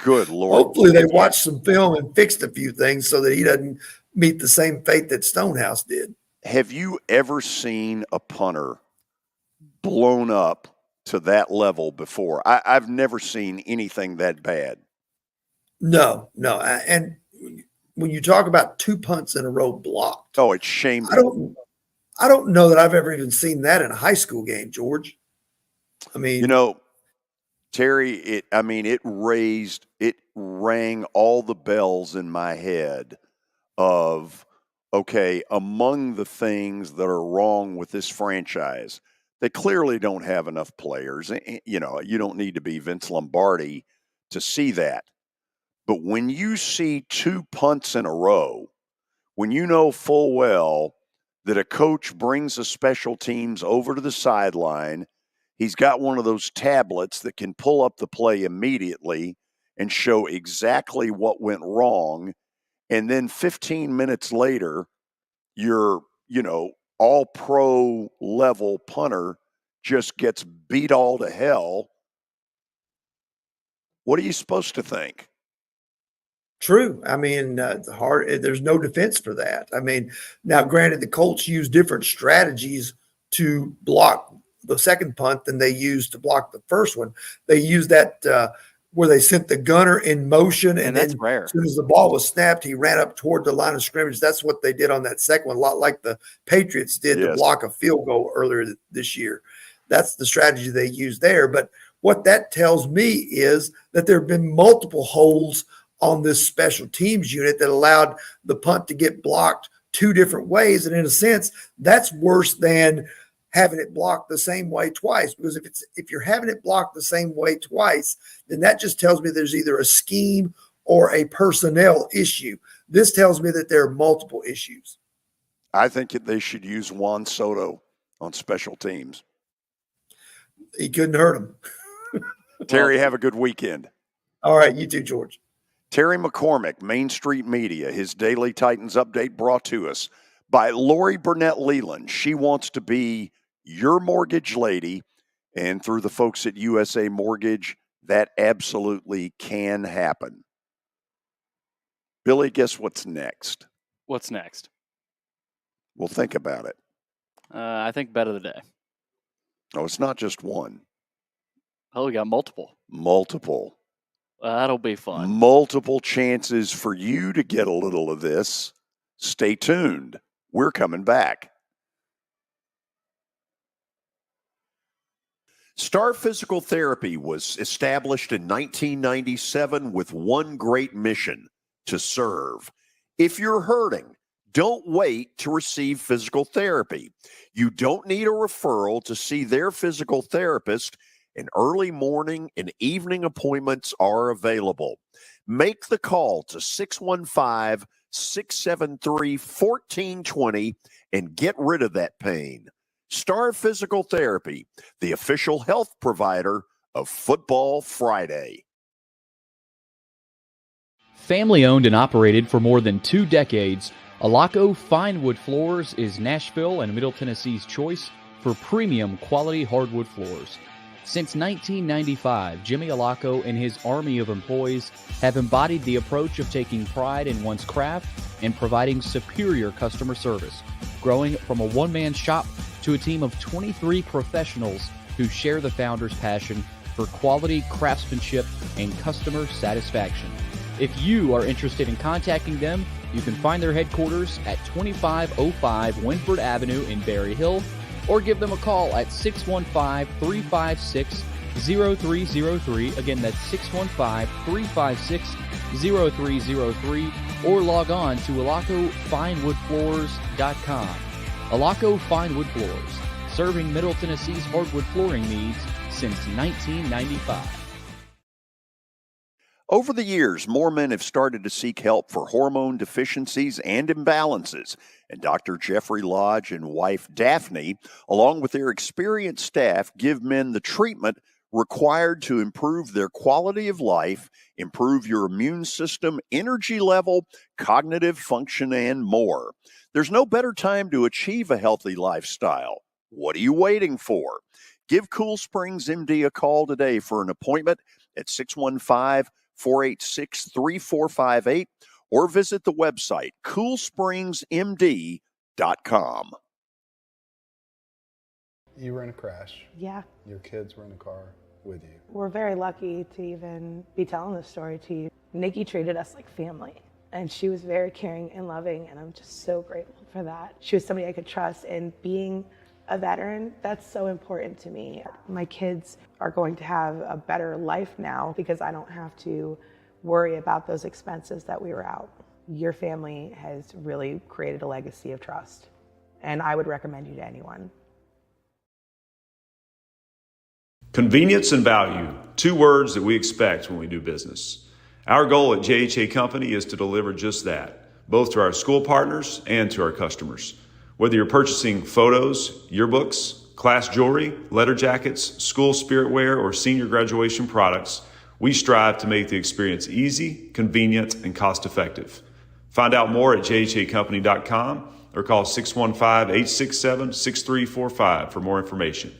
Good Lord. Hopefully they watched some film and fixed a few things so that he doesn't meet the same fate that Stonehouse did. Have you ever seen a punter blown up to that level before? I've never seen anything that bad. No. And when you talk about 2 punts in a row blocked. Oh, it's shameful. I don't know that I've ever even seen that in a high school game, George. Terry, it rang all the bells in my head of, okay, among the things that are wrong with this franchise, they clearly don't have enough players. You don't need to be Vince Lombardi to see that. But when you see 2 punts in a row, when you know full well that a coach brings the special teams over to the sideline, he's got one of those tablets that can pull up the play immediately and show exactly what went wrong. And then 15 minutes later, your, all pro level punter just gets beat all to hell What are you supposed to think? True. I mean, there's no defense for that. I mean, now granted, the Colts use different strategies to block the second punt than they used to block the first one. They used that where they sent the gunner in motion, and that's then rare. As soon as the ball was snapped, he ran up toward the line of scrimmage. That's what they did on that second one, a lot like the Patriots did to block a field goal earlier this year. That's the strategy they used there. But what that tells me is that there have been multiple holes on this special teams unit that allowed the punt to get blocked two different ways. And in a sense, that's worse than having it blocked the same way twice. Because if you're having it blocked the same way twice, then that just tells me there's either a scheme or a personnel issue. This tells me that there are multiple issues. I think that they should use Juan Soto on special teams. He couldn't hurt him. Terry, have a good weekend. All right, you too, George. Terry McCormick, Main Street Media, his daily Titans update brought to us by Lori Burnett Leland. She wants to be your mortgage lady, and through the folks at USA Mortgage, that absolutely can happen. Billy, guess what's next? What's next? Well, think about it. I think bet of the day. Oh, it's not just one. Oh, we got multiple. Multiple. That'll be fun. Multiple chances for you to get a little of this. Stay tuned. We're coming back. Star Physical Therapy was established in 1997 with one great mission: to serve. If you're hurting, don't wait to receive physical therapy. You don't need a referral to see their physical therapist, and early morning and evening appointments are available. Make the call to 615-673-1420 and get rid of that pain. Star Physical Therapy, the official health provider of Football Friday. Family owned and operated for more than 2 decades, Alaco Fine Wood Floors is Nashville and Middle Tennessee's choice for premium quality hardwood floors. Since 1995, Jimmy Alaco and his army of employees have embodied the approach of taking pride in one's craft and providing superior customer service, growing from a one-man shop to a team of 23 professionals who share the founder's passion for quality craftsmanship and customer satisfaction. If you are interested in contacting them, you can find their headquarters at 2505 Winford Avenue in Berry Hill, or give them a call at 615-356-0303. Again, that's 615-356-0303, or log on to alacofinewoodfloors.com. Alaco Fine Wood Floors, serving Middle Tennessee's hardwood flooring needs since 1995. Over the years, more men have started to seek help for hormone deficiencies and imbalances, and Dr. Jeffrey Lodge and wife Daphne, along with their experienced staff, give men the treatment required to improve their quality of life, improve your immune system, energy level, cognitive function, and more. There's no better time to achieve a healthy lifestyle. What are you waiting for? Give Cool Springs MD a call today for an appointment at 615-486-3458, or visit the website coolspringsmd.com. You were in a crash. Yeah. Your kids were in the car with you. We're very lucky to even be telling this story to you. Nikki treated us like family, and she was very caring and loving, and I'm just so grateful for that. She was somebody I could trust, and being a veteran, that's so important to me. My kids are going to have a better life now because I don't have to worry about those expenses that we were out. Your family has really created a legacy of trust, and I would recommend you to anyone. Convenience and value, 2 words that we expect when we do business. Our goal at JHA Company is to deliver just that, both to our school partners and to our customers. Whether you're purchasing photos, yearbooks, class jewelry, letter jackets, school spirit wear, or senior graduation products, we strive to make the experience easy, convenient, and cost-effective. Find out more at jhacompany.com or call 615-867-6345 for more information.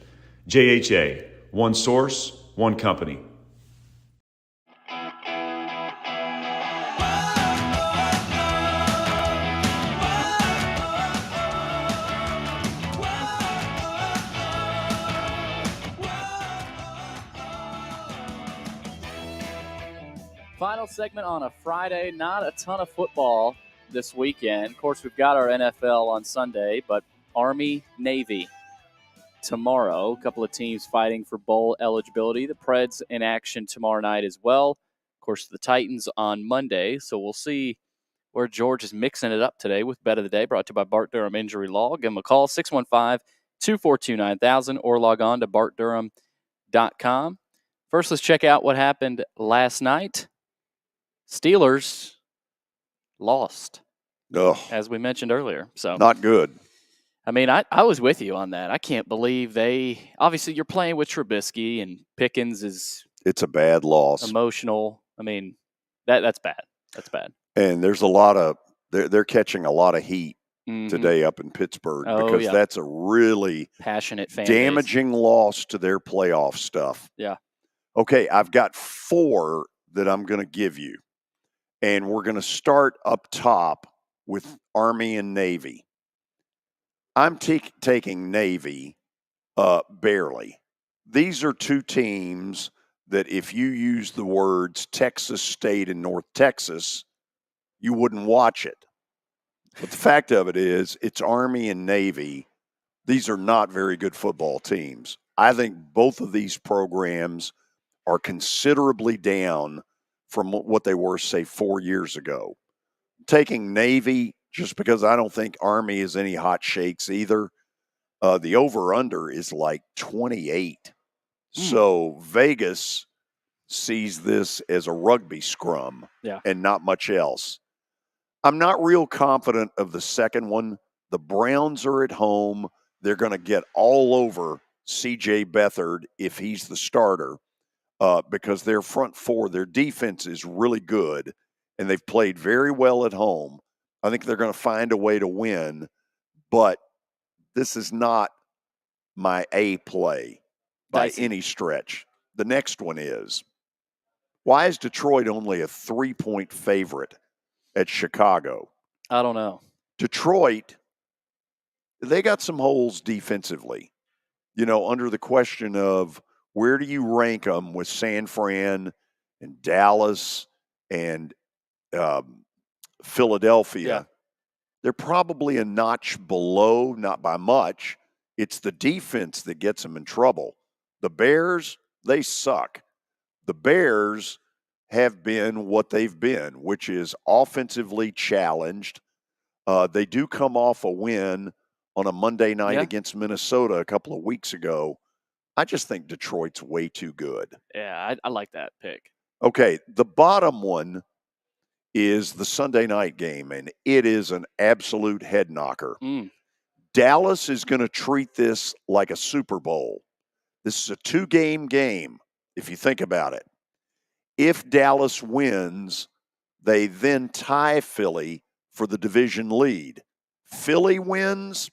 JHA, one source, one company. Final segment on a Friday. Not a ton of football this weekend. Of course, we've got our NFL on Sunday, but Army, Navy tomorrow. A couple of teams fighting for bowl eligibility. The Preds in action tomorrow night as well. Of course, the Titans on Monday. So we'll see where George is mixing it up today with Bet of the Day, brought to you by Bart Durham Injury Law. Give him a call, 615-242-9000, or log on to bartdurham.com. First, let's check out what happened last night. Steelers lost, as we mentioned earlier. So not good. I mean, I was with you on that. I can't believe obviously you're playing with Trubisky, and Pickens is – it's a bad loss. Emotional. I mean, that's bad. That's bad. And there's a lot of they're catching a lot of heat today up in Pittsburgh because that's a really passionate fan damaging loss to their playoff stuff. Yeah. Okay, I've got 4 that I'm going to give you. And we're going to start up top with Army and Navy. I'm taking Navy barely. These are 2 teams that if you use the words Texas State and North Texas, you wouldn't watch it. But the fact of it is, it's Army and Navy. These are not very good football teams. I think both of these programs are considerably down from what they were, say, 4 years ago. Taking Navy, just because I don't think Army is any hot shakes either. The over-under is like 28. So Vegas sees this as a rugby scrum and not much else. I'm not real confident of the second one. The Browns are at home. They're going to get all over C.J. Beathard if he's the starter. Because their front 4, their defense is really good, and they've played very well at home. I think they're going to find a way to win, but this is not my A play by any stretch. The next one is, why is Detroit only a 3-point favorite at Chicago? I don't know. Detroit, they got some holes defensively, under the question of, where do you rank them with San Fran and Dallas and Philadelphia? Yeah. They're probably a notch below, not by much. It's the defense that gets them in trouble. The Bears, they suck. The Bears have been what they've been, which is offensively challenged. They do come off a win on a Monday night against Minnesota a couple of weeks ago. I just think Detroit's way too good. Yeah, I like that pick. Okay, the bottom one is the Sunday night game, and it is an absolute head knocker. Dallas is going to treat this like a Super Bowl. This is a 2-game game, if you think about it. If Dallas wins, they then tie Philly for the division lead. Philly wins,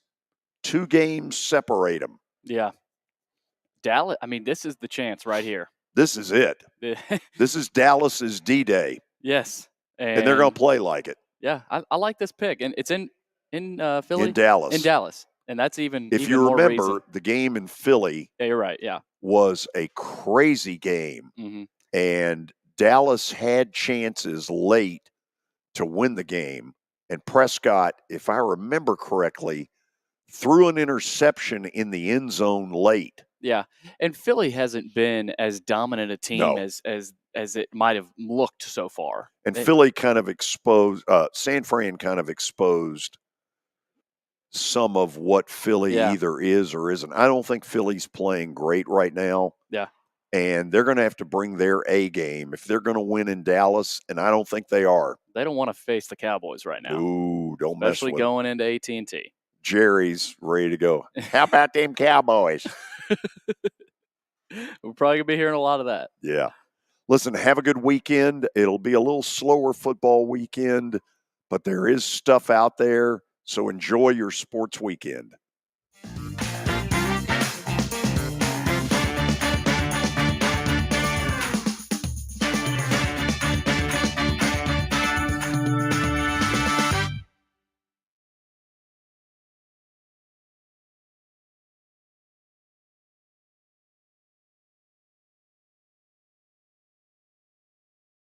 2 games separate them. Yeah. Dallas, I mean, this is the chance right here. This is it. This is Dallas's D-Day. Yes. And they're going to play like it. Yeah, I like this pick. And it's in Philly? In Dallas. In Dallas. And that's even If even you more remember, reason. the game in Philly you're right, was a crazy game. Mm-hmm. And Dallas had chances late to win the game. And Prescott, if I remember correctly, threw an interception in the end zone late. Yeah, and Philly hasn't been as dominant a team as it might have looked so far. And Philly kind of exposed, San Fran kind of exposed some of what Philly either is or isn't. I don't think Philly's playing great right now. Yeah. And they're going to have to bring their A game if they're going to win in Dallas, and I don't think they are. They don't want to face the Cowboys right now. Ooh, don't mess with them. Especially going into AT&T. Jerry's ready to go. How about them Cowboys? We're probably going to be hearing a lot of that. Yeah. Listen, have a good weekend. It'll be a little slower football weekend, but there is stuff out there, so enjoy your sports weekend.